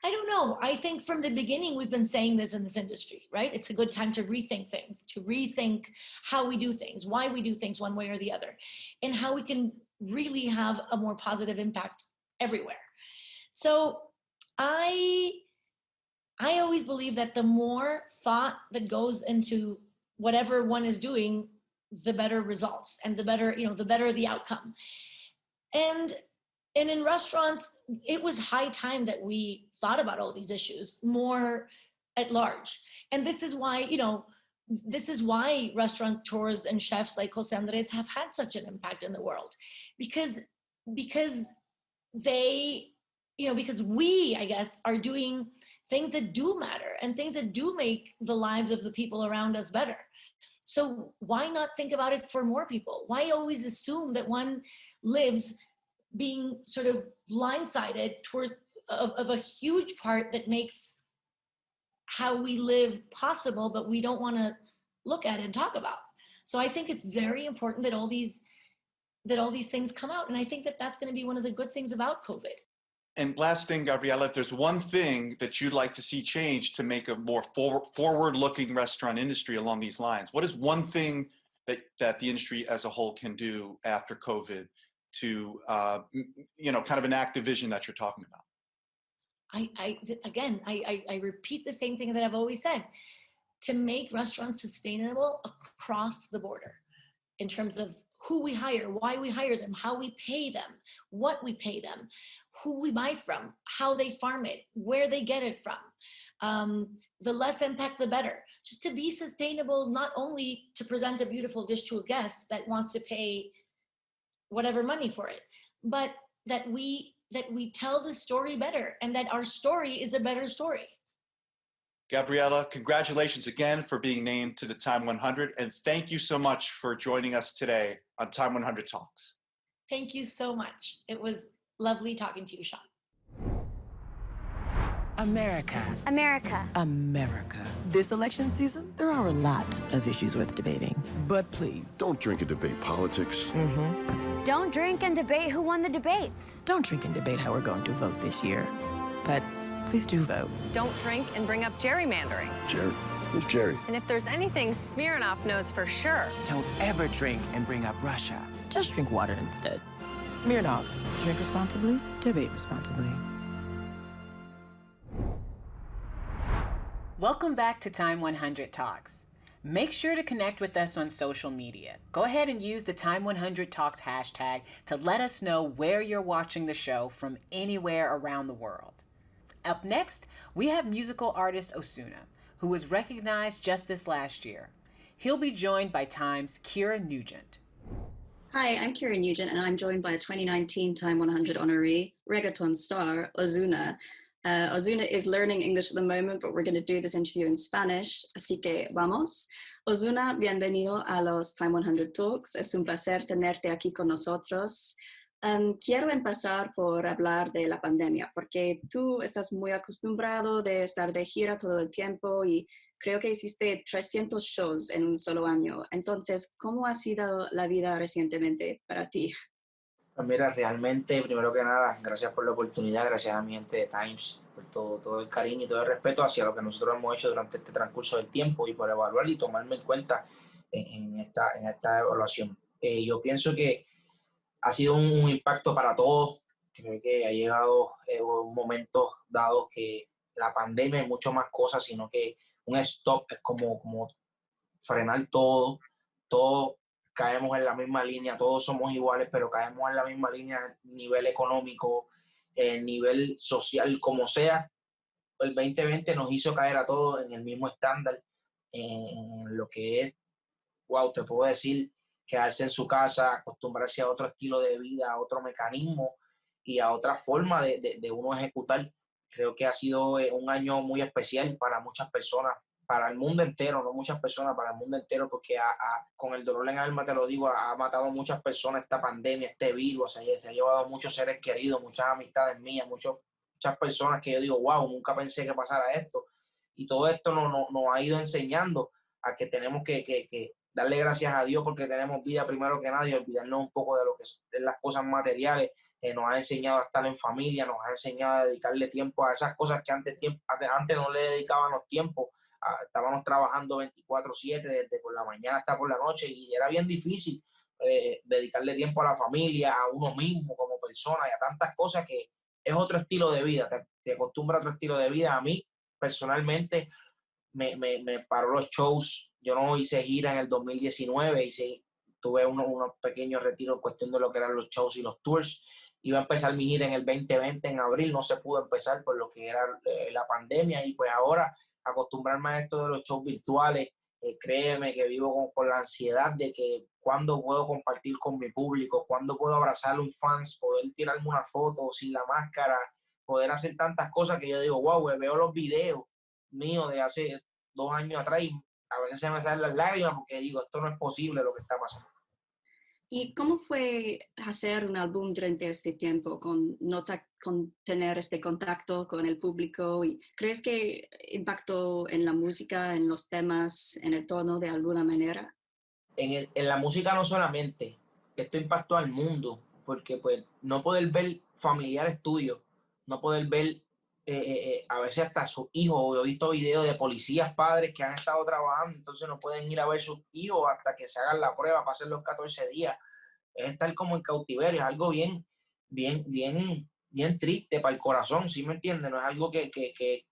don't know. I think from the beginning we've been saying this in this industry, right? It's a good time to rethink things, to rethink how we do things, why we do things one way or the other, and how we can really have a more positive impact everywhere. So I always believe that the more thought that goes into whatever one is doing, the better results, and the better the outcome. And in restaurants, it was high time that we thought about all these issues more at large. And this is why, restaurateurs and chefs like Jose Andres have had such an impact in the world, because they, because we, I guess, are doing things that do matter and things that do make the lives of the people around us better. So why not think about it for more people? Why always assume that one lives being sort of blindsided toward of a huge part that makes how we live possible, but we don't want to look at and talk about? So I think it's very important that all these things come out, and I think that that's going to be one of the good things about COVID. And last thing, Gabriela, if there's one thing that you'd like to see change to make a more forward-looking restaurant industry along these lines, what is one thing that the industry as a whole can do after COVID to, kind of enact the vision that you're talking about? I repeat the same thing that I've always said: to make restaurants sustainable across the border, in terms of who we hire, why we hire them, how we pay them, what we pay them, who we buy from, how they farm it, where they get it from. The less impact, the better. Just to be sustainable, not only to present a beautiful dish to a guest that wants to pay whatever money for it, but that we tell the story better, and that our story is a better story. Gabriela, congratulations again for being named to the Time 100, and thank you so much for joining us today on Time 100 Talks. Thank you so much. It was lovely talking to you, Sean. America. America. America. This election season, there are a lot of issues worth debating. But please, don't drink and debate politics. Don't drink and debate who won the debates. Don't drink and debate how we're going to vote this year. But Please do vote. Don't drink and bring up gerrymandering. Jerry? Who's Jerry? And if there's anything Smirnoff knows for sure, don't ever drink and bring up Russia. Just drink water instead. Smirnoff. Drink responsibly, debate responsibly. Welcome back to Time 100 Talks. Make sure to connect with us on social media. Go ahead and use the Time 100 Talks hashtag to let us know where you're watching the show from anywhere around the world. Up next, we have musical artist Ozuna, who was recognized just this last year. He'll be joined by Time's Kyrie Nugent. Hi, I'm Kyrie Nugent, and I'm joined by a 2019 Time 100 honoree, reggaeton star, Ozuna. Ozuna is learning English at the moment, but we're going to do this interview in Spanish, así que vamos. Ozuna, bienvenido a los Time 100 Talks. Es un placer tenerte aquí con nosotros. Quiero empezar por hablar de la pandemia, porque tú estás muy acostumbrado de estar de gira todo el tiempo y creo que hiciste 300 shows en un solo año. Entonces, ¿cómo ha sido la vida recientemente para ti? Pues mira, realmente, primero que nada, gracias por la oportunidad, gracias a mi gente de Times, por todo el cariño y todo el respeto hacia lo que nosotros hemos hecho durante este transcurso del tiempo y por evaluar y tomarme en cuenta en esta evaluación. Yo pienso que ha sido un impacto para todos. Creo que ha llegado un momento dado que la pandemia es mucho más cosas, sino que un stop es como frenar todo caemos en la misma línea, todos somos iguales, pero caemos en la misma línea a nivel económico, nivel social, como sea. El 2020 nos hizo caer a todos en el mismo estándar, en lo que es, wow, te puedo decir, quedarse en su casa, acostumbrarse a otro estilo de vida, a otro mecanismo y a otra forma de uno ejecutar. Creo que ha sido un año muy especial para muchas personas, para el mundo entero, no muchas personas, para el mundo entero, porque con el dolor en el alma te lo digo, ha matado a muchas personas esta pandemia, este virus, se ha llevado a muchos seres queridos, muchas amistades mías, muchas personas que yo digo, wow, nunca pensé que pasara esto. Y todo esto nos ha ido enseñando a que tenemos que darle gracias a Dios porque tenemos vida primero que nada y olvidarnos un poco de lo que son las cosas materiales. Nos ha enseñado a estar en familia, nos ha enseñado a dedicarle tiempo a esas cosas que antes no le dedicábamos tiempo. Estábamos trabajando 24/7 desde por la mañana hasta por la noche y era bien difícil dedicarle tiempo a la familia, a uno mismo como persona y a tantas cosas que es otro estilo de vida, te acostumbras a otro estilo de vida. A mí personalmente me paró los shows, yo no hice gira en el 2019, tuve unos pequeños retiros en cuestión de lo que eran los shows y los tours. Iba a empezar mi gira en el 2020, en abril, no se pudo empezar por lo que era la pandemia y pues ahora acostumbrarme a esto de los shows virtuales, créeme que vivo con la ansiedad de que cuándo puedo compartir con mi público, cuándo puedo abrazar a un fans, poder tirarme una foto sin la máscara, poder hacer tantas cosas que yo digo, wow, veo los videos míos de hace 2 años atrás y a veces se me salen las lágrimas porque digo, esto no es posible lo que está pasando. ¿Y cómo fue hacer un álbum durante este tiempo con tener este contacto con el público? ¿Y crees que impactó en la música, en los temas, en el tono de alguna manera? En la música no solamente, esto impactó al mundo, porque pues no poder ver familiares tuyos, no poder ver a veces hasta sus hijos. Yo he visto videos de policías, padres que han estado trabajando, entonces no pueden ir a ver sus hijos hasta que se hagan la prueba, pasen los 14 días. Es estar como en cautiverio, es algo bien triste para el corazón, ¿sí me entiendes? No es algo que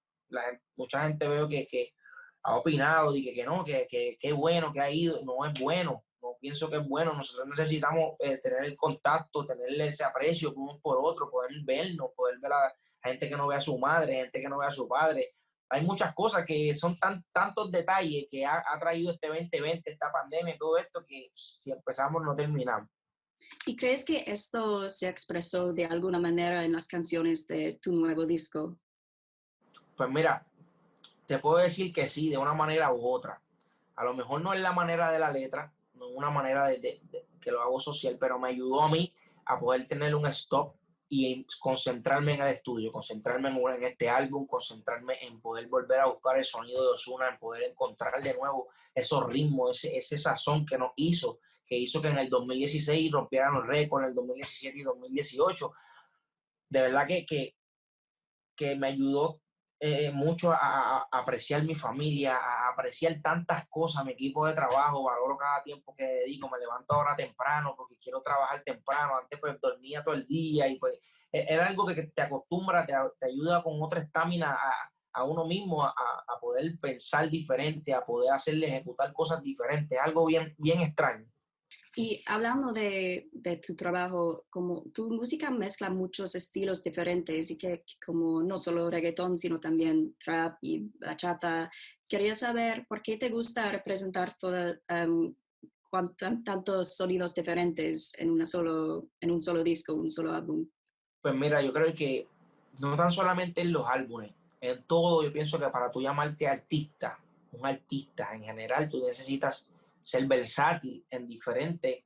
mucha gente veo que ha opinado y que no, que bueno que ha ido, no es bueno, no pienso que es bueno. Nosotros necesitamos tener el contacto, tener ese aprecio uno por otro, poder vernos, poder ver a gente que no ve a su madre, gente que no ve a su padre. Hay muchas cosas que son tantos detalles que ha traído este 2020, esta pandemia, todo esto, que si empezamos no terminamos. ¿Y crees que esto se expresó de alguna manera en las canciones de tu nuevo disco? Pues mira, te puedo decir que sí, de una manera u otra. A lo mejor no es la manera de la letra, no es una manera de que lo hago social, pero me ayudó a mí a poder tener un stop y concentrarme en el estudio, concentrarme en este álbum, concentrarme en poder volver a buscar el sonido de Ozuna, en poder encontrar de nuevo esos ritmos, ese sazón que hizo que en el 2016 rompieran los récords, en el 2017 y 2018. De verdad que me ayudó mucho a apreciar mi familia, a apreciar tantas cosas, mi equipo de trabajo, valoro cada tiempo que dedico, me levanto ahora temprano porque quiero trabajar temprano, antes pues dormía todo el día y pues era algo que te acostumbra, te ayuda con otra estamina a uno mismo a poder pensar diferente, a poder hacerle ejecutar cosas diferentes, algo bien, bien extraño. Y hablando de tu trabajo, como tu música mezcla muchos estilos diferentes y que como no solo reggaetón, sino también trap y bachata, quería saber por qué te gusta representar tantos sonidos diferentes en un solo disco, un solo álbum. Pues mira, yo creo que no tan solamente en los álbumes, en todo yo pienso que para tú llamarte artista, un artista en general, tú necesitas ser versátil en diferentes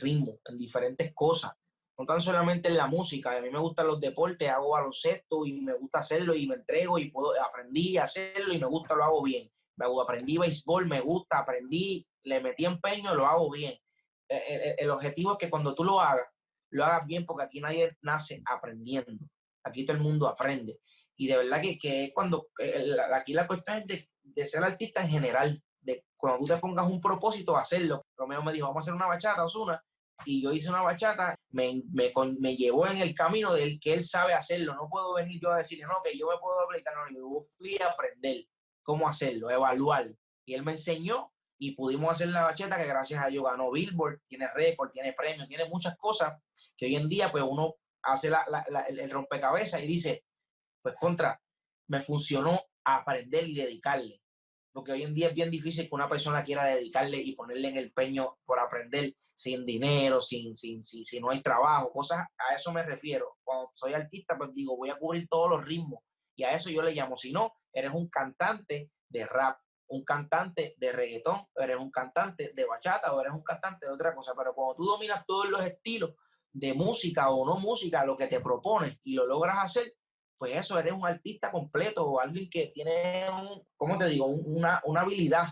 ritmos, en diferentes cosas. No tan solamente en la música, a mí me gustan los deportes, hago baloncesto y me gusta hacerlo y me entrego y aprendí a hacerlo y me gusta, lo hago bien. Aprendí béisbol, me gusta, aprendí, le metí empeño, lo hago bien. El objetivo es que cuando tú lo hagas bien, porque aquí nadie nace aprendiendo. Aquí todo el mundo aprende. Y de verdad que cuando aquí la cuestión es de ser artista en general, de cuando tú te pongas un propósito, hacerlo. Romeo me dijo, vamos a hacer una bachata, Ozuna, y yo hice una bachata, me llevó en el camino del que él sabe hacerlo. No puedo venir yo a decirle, no, que yo me puedo aplicar, no, yo fui a aprender cómo hacerlo, evaluar. Y él me enseñó y pudimos hacer la bachata que gracias a Dios ganó Billboard, tiene récord, tiene premios, tiene muchas cosas que hoy en día pues uno hace el rompecabezas y dice, pues me funcionó aprender y dedicarle. Porque hoy en día es bien difícil que una persona quiera dedicarle y ponerle en el empeño por aprender sin dinero, si no hay trabajo, cosas, a eso me refiero. Cuando soy artista, pues digo, voy a cubrir todos los ritmos y a eso yo le llamo. Si no, eres un cantante de rap, un cantante de reggaetón, eres un cantante de bachata o eres un cantante de otra cosa. Pero cuando tú dominas todos los estilos de música o no música, lo que te propones y lo logras hacer, pues eso, eres un artista completo o alguien que tiene, ¿cómo te digo? Una habilidad.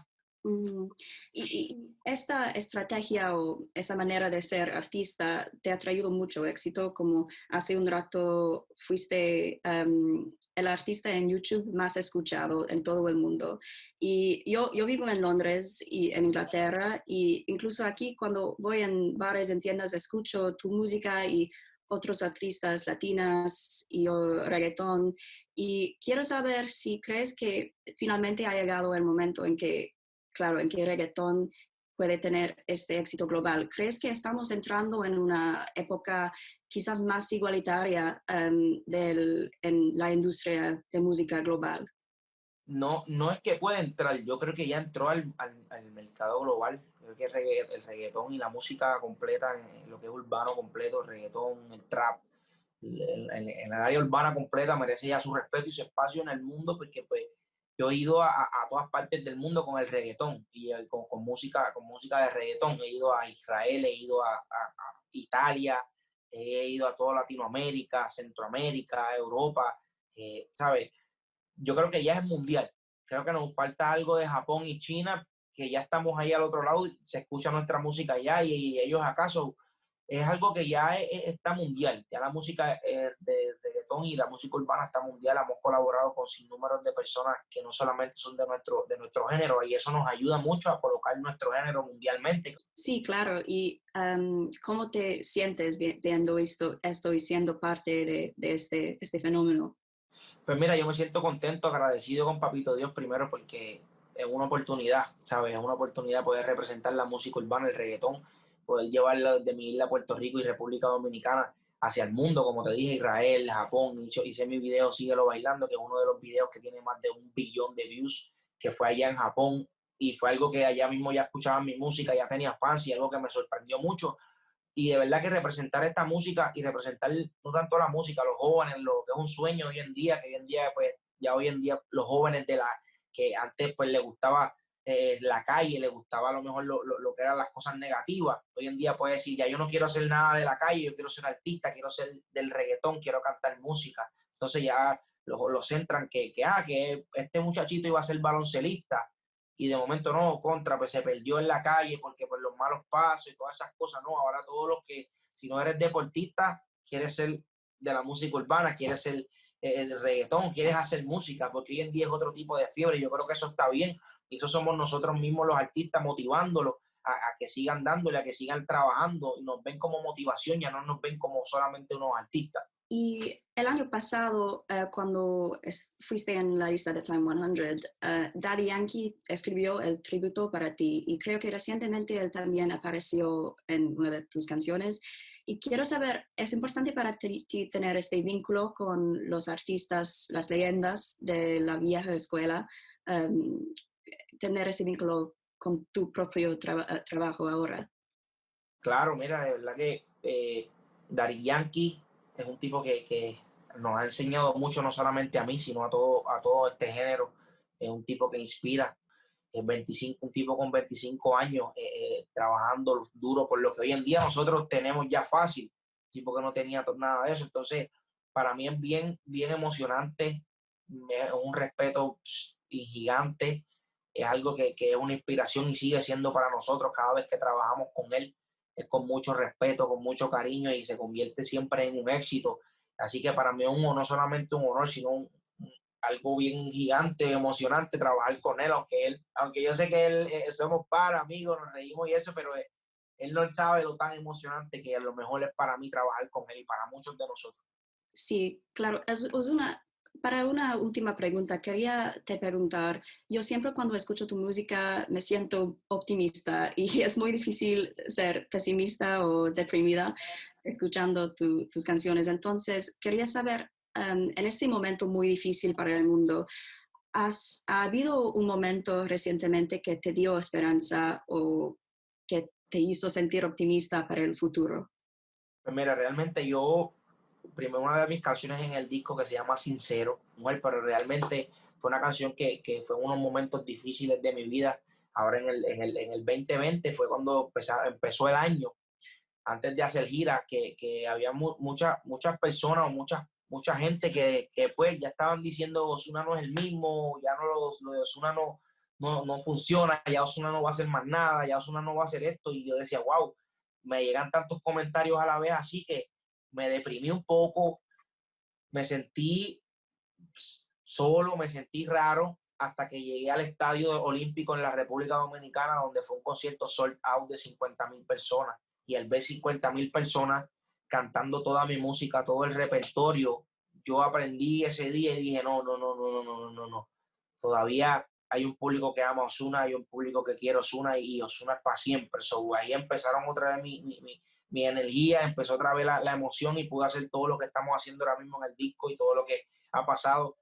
Y esta estrategia o esa manera de ser artista te ha traído mucho éxito, como hace un rato fuiste el artista en YouTube más escuchado en todo el mundo. Y yo vivo en Londres y en Inglaterra, y incluso aquí cuando voy en bares, en tiendas, escucho tu música y otros artistas latinas y reggaetón. Y quiero saber si crees que finalmente ha llegado el momento en que reggaetón puede tener este éxito global. ¿Crees que estamos entrando en una época quizás más igualitaria en la industria de música global? No es que pueda entrar, yo creo que ya entró al mercado global. Creo que el reggaetón y la música completa, lo que es urbano completo, el reggaetón, el trap, en la área urbana completa merece ya su respeto y su espacio en el mundo, porque pues yo he ido a todas partes del mundo con el reggaetón y con música de reggaetón. He ido a Israel, he ido a Italia, he ido a toda Latinoamérica, Centroamérica, Europa, ¿sabes? Yo creo que ya es mundial. Creo que nos falta algo de Japón y China, que ya estamos ahí al otro lado, se escucha nuestra música allá y ellos acaso. Es algo que ya está mundial. Ya la música de reggaetón y la música urbana está mundial. Hemos colaborado con sinnúmeros de personas que no solamente son de nuestro género, y eso nos ayuda mucho a colocar nuestro género mundialmente. Sí, claro. ¿Y cómo te sientes viendo esto y siendo parte de este fenómeno? Pues mira, yo me siento contento, agradecido con Papito Dios primero porque es una oportunidad, ¿sabes? Es una oportunidad poder representar la música urbana, el reggaetón, poder llevarlo de mi isla Puerto Rico y República Dominicana hacia el mundo, como te dije, Israel, Japón. Hice mi video Síguelo Bailando, que es uno de los videos que tiene más de 1 billón de views, que fue allá en Japón, y fue algo que allá mismo ya escuchaban mi música, ya tenía fans, y algo que me sorprendió mucho. Y de verdad que representar esta música y representar no tanto la música, los jóvenes, lo que es un sueño hoy en día, que hoy en día, pues, ya hoy en día los jóvenes que antes pues les gustaba la calle, les gustaba a lo mejor lo que eran las cosas negativas, hoy en día puede decir, ya yo no quiero hacer nada de la calle, yo quiero ser artista, quiero ser del reggaetón, quiero cantar música. Entonces ya los centran que este muchachito iba a ser baloncelista, y de momento no, pues se perdió en la calle porque por los malos pasos y todas esas cosas, no, ahora todos los que, si no eres deportista, quieres ser de la música urbana, quieres ser el reggaetón, quieres hacer música, porque hoy en día es otro tipo de fiebre y yo creo que eso está bien. Y eso somos nosotros mismos los artistas motivándolos a que sigan dándole, a que sigan trabajando y nos ven como motivación, ya no nos ven como solamente unos artistas. Y el año pasado, cuando fuiste en la lista de Time 100, Daddy Yankee escribió el tributo para ti y creo que recientemente él también apareció en una de tus canciones. Y quiero saber, ¿es importante para ti tener este vínculo con los artistas, las leyendas de la vieja escuela, tener este vínculo con tu propio trabajo ahora? Claro, mira, de verdad que Daddy Yankee es un tipo que nos ha enseñado mucho, no solamente a mí, sino a todo este género. Es un tipo que inspira. Un tipo con 25 años trabajando duro por lo que hoy en día nosotros tenemos ya fácil. Un tipo que no tenía nada de eso. Entonces, para mí es bien emocionante, es un respeto y gigante. Es algo que es una inspiración y sigue siendo para nosotros cada vez que trabajamos con él. Es con mucho respeto, con mucho cariño y se convierte siempre en un éxito. Así que para mí es no solamente un honor, sino algo bien gigante, emocionante trabajar con él, aunque yo sé que él somos amigos, nos reímos y eso, pero él no sabe lo tan emocionante que a lo mejor es para mí trabajar con él y para muchos de nosotros. Sí, claro. Para una última pregunta, quería te preguntar, yo siempre cuando escucho tu música me siento optimista y es muy difícil ser pesimista o deprimida escuchando tus canciones. Entonces, quería saber, en este momento muy difícil para el mundo, ¿ha habido un momento recientemente que te dio esperanza o que te hizo sentir optimista para el futuro? Pues mira, realmente primero una de mis canciones en el disco que se llama Sincero, mujer, pero realmente fue una canción que fue en unos momentos difíciles de mi vida. Ahora en el 2020 fue cuando empezó el año, antes de hacer gira, que había muchas personas o mucha gente que pues ya estaban diciendo Ozuna no es el mismo, ya no lo de Ozuna no funciona, ya Ozuna no va a hacer más nada, ya Ozuna no va a hacer esto, y yo decía, wow, me llegan tantos comentarios a la vez, así que me deprimí un poco, me sentí solo, me sentí raro, hasta que llegué al Estadio Olímpico en la República Dominicana, donde fue un concierto sold out de 50,000 personas. Y al ver 50,000 personas cantando toda mi música, todo el repertorio, yo aprendí ese día y dije, no. Todavía hay un público que ama a Ozuna, hay un público que quiere a Ozuna y Ozuna es para siempre. So, ahí empezaron otra vez mi energía, empezó otra vez la emoción y pude hacer todo lo que estamos haciendo ahora mismo en el disco y todo lo que ha pasado.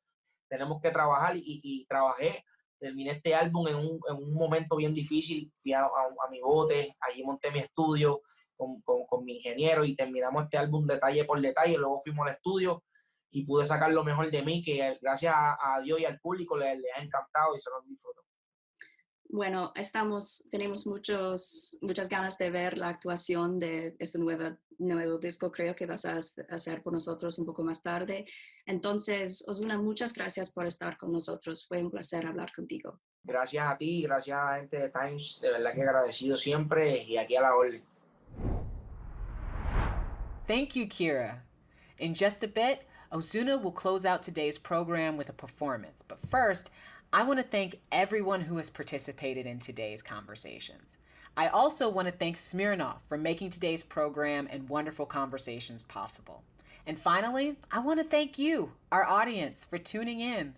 Tenemos que trabajar y trabajé. Terminé este álbum en un momento bien difícil. Fui a mi bote, allí monté mi estudio con mi ingeniero y terminamos este álbum detalle por detalle. Luego fuimos al estudio y pude sacar lo mejor de mí, que gracias a Dios y al público le ha encantado y se lo disfrutó. Bueno, tenemos muchas ganas de ver la actuación de este nuevo disco. Creo que vas a hacer por nosotros un poco más tarde. Entonces, Ozuna, muchas gracias por estar con nosotros. Fue un placer hablar contigo. Gracias a ti, gracias a la gente de Times. De verdad que agradecido siempre y aquí a la orden. Thank you, Kira. In just a bit, Ozuna will close out today's program with a performance. But first, I want to thank everyone who has participated in today's conversations. I also want to thank Smirnoff for making today's program and wonderful conversations possible. And finally, I want to thank you, our audience, for tuning in.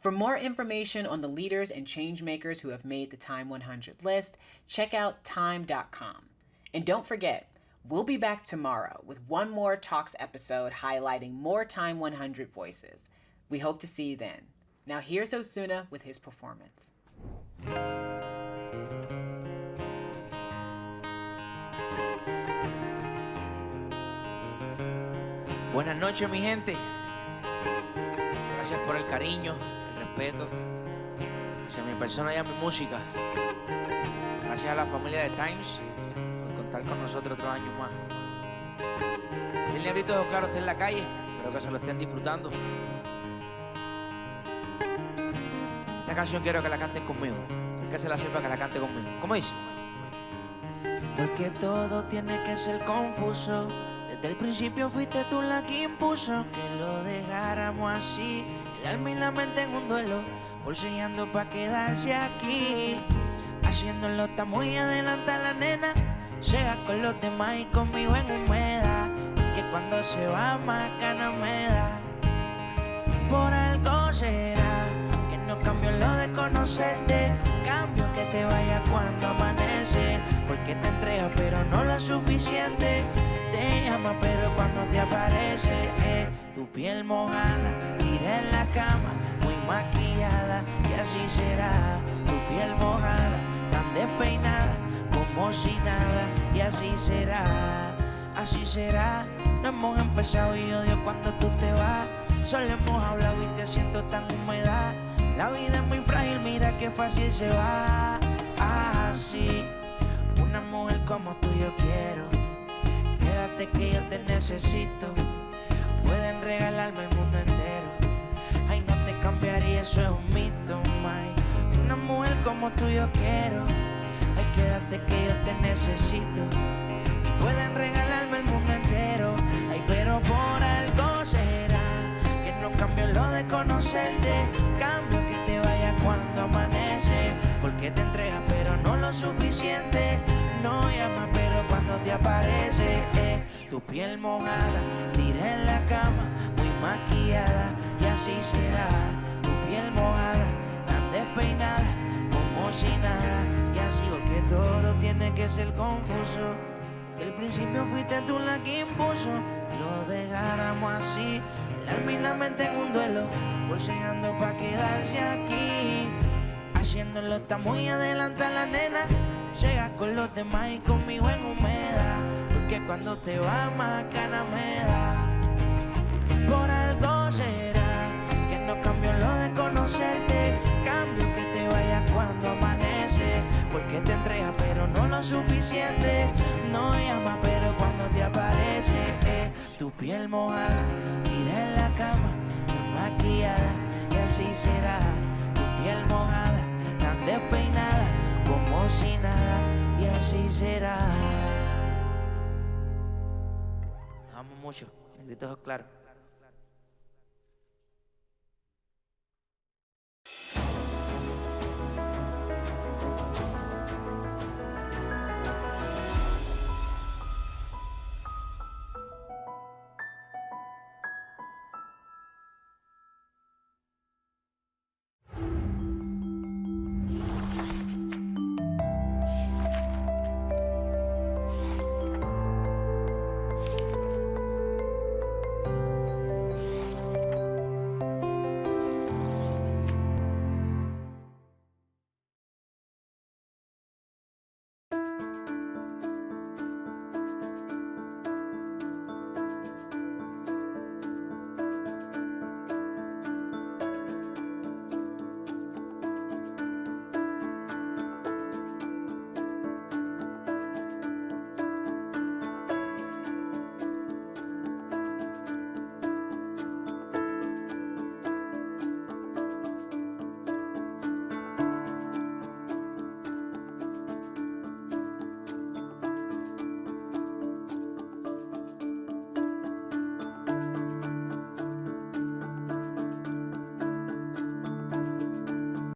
For more information on the leaders and changemakers who have made the Time 100 list, check out time.com. And don't forget, we'll be back tomorrow with one more Talks episode highlighting more Time 100 voices. We hope to see you then. Now here's Ozuna with his performance. Buenas noches, mi gente. Gracias por el cariño, el respeto hacia mi persona y a mi música. Gracias a la familia de Times por contar con nosotros otros años más. Y el negrito, claro, está en la calle. Espero que se lo estén disfrutando. Esta canción quiero que la canten conmigo. El que se la sepa que la cante conmigo. ¿Cómo dice? Porque todo tiene que ser confuso. De Desde el principio fuiste tú la que impuso que lo dejáramos así. El alma y la mente en un duelo, bolseando pa' quedarse aquí. Haciéndolo está muy adelante la nena. Llega con los demás y conmigo en humedad. Que cuando se va más ganas me da. Por algo será que no cambio lo de conocerte. Cambio que te vaya cuando amanece. Porque te entrega pero no lo suficiente. Te llama pero cuando te aparece tu piel mojada, tira en la cama, muy maquillada. Y así será, tu piel mojada, tan despeinada como si nada. Y así será, así será. No hemos empezado y odio cuando tú te vas. Solo hemos hablado y te siento tan humedad. La vida es muy frágil, mira qué fácil se va. Así, una mujer como tú yo quiero. Quédate que yo te necesito. Pueden regalarme el mundo entero. Ay, no te cambiaría, eso es un mito, my. Una mujer como tú yo quiero. Ay, quédate que yo te necesito. Pueden regalarme el mundo entero. Ay, pero por algo será que no cambio lo de conocerte. Cambio que te vaya cuando amanece. Porque te entregas pero no lo suficiente. No llama pero cuando te aparece tu piel mojada, tira en la cama, muy maquillada. Y así será, tu piel mojada, tan despeinada como si nada. Y así porque todo tiene que ser confuso. Que al principio fuiste tú la que impuso lo dejáramos así. El alma y la mente en un duelo, bolseando pa' quedarse aquí. Haciéndolo está muy adelante la nena. Llega con los demás y conmigo en humedad. Porque cuando te vas más ganas me da. Por algo será que no cambio lo de conocerte. Cambio que te vaya cuando amanece. Porque te entregas pero no lo suficiente. No llama pero cuando te aparece tu piel mojada, tira en la cama, muy maquillada. Y así será, tu piel mojada, tan despeinada como si nada. Y así será. Amo mucho, negritos claro.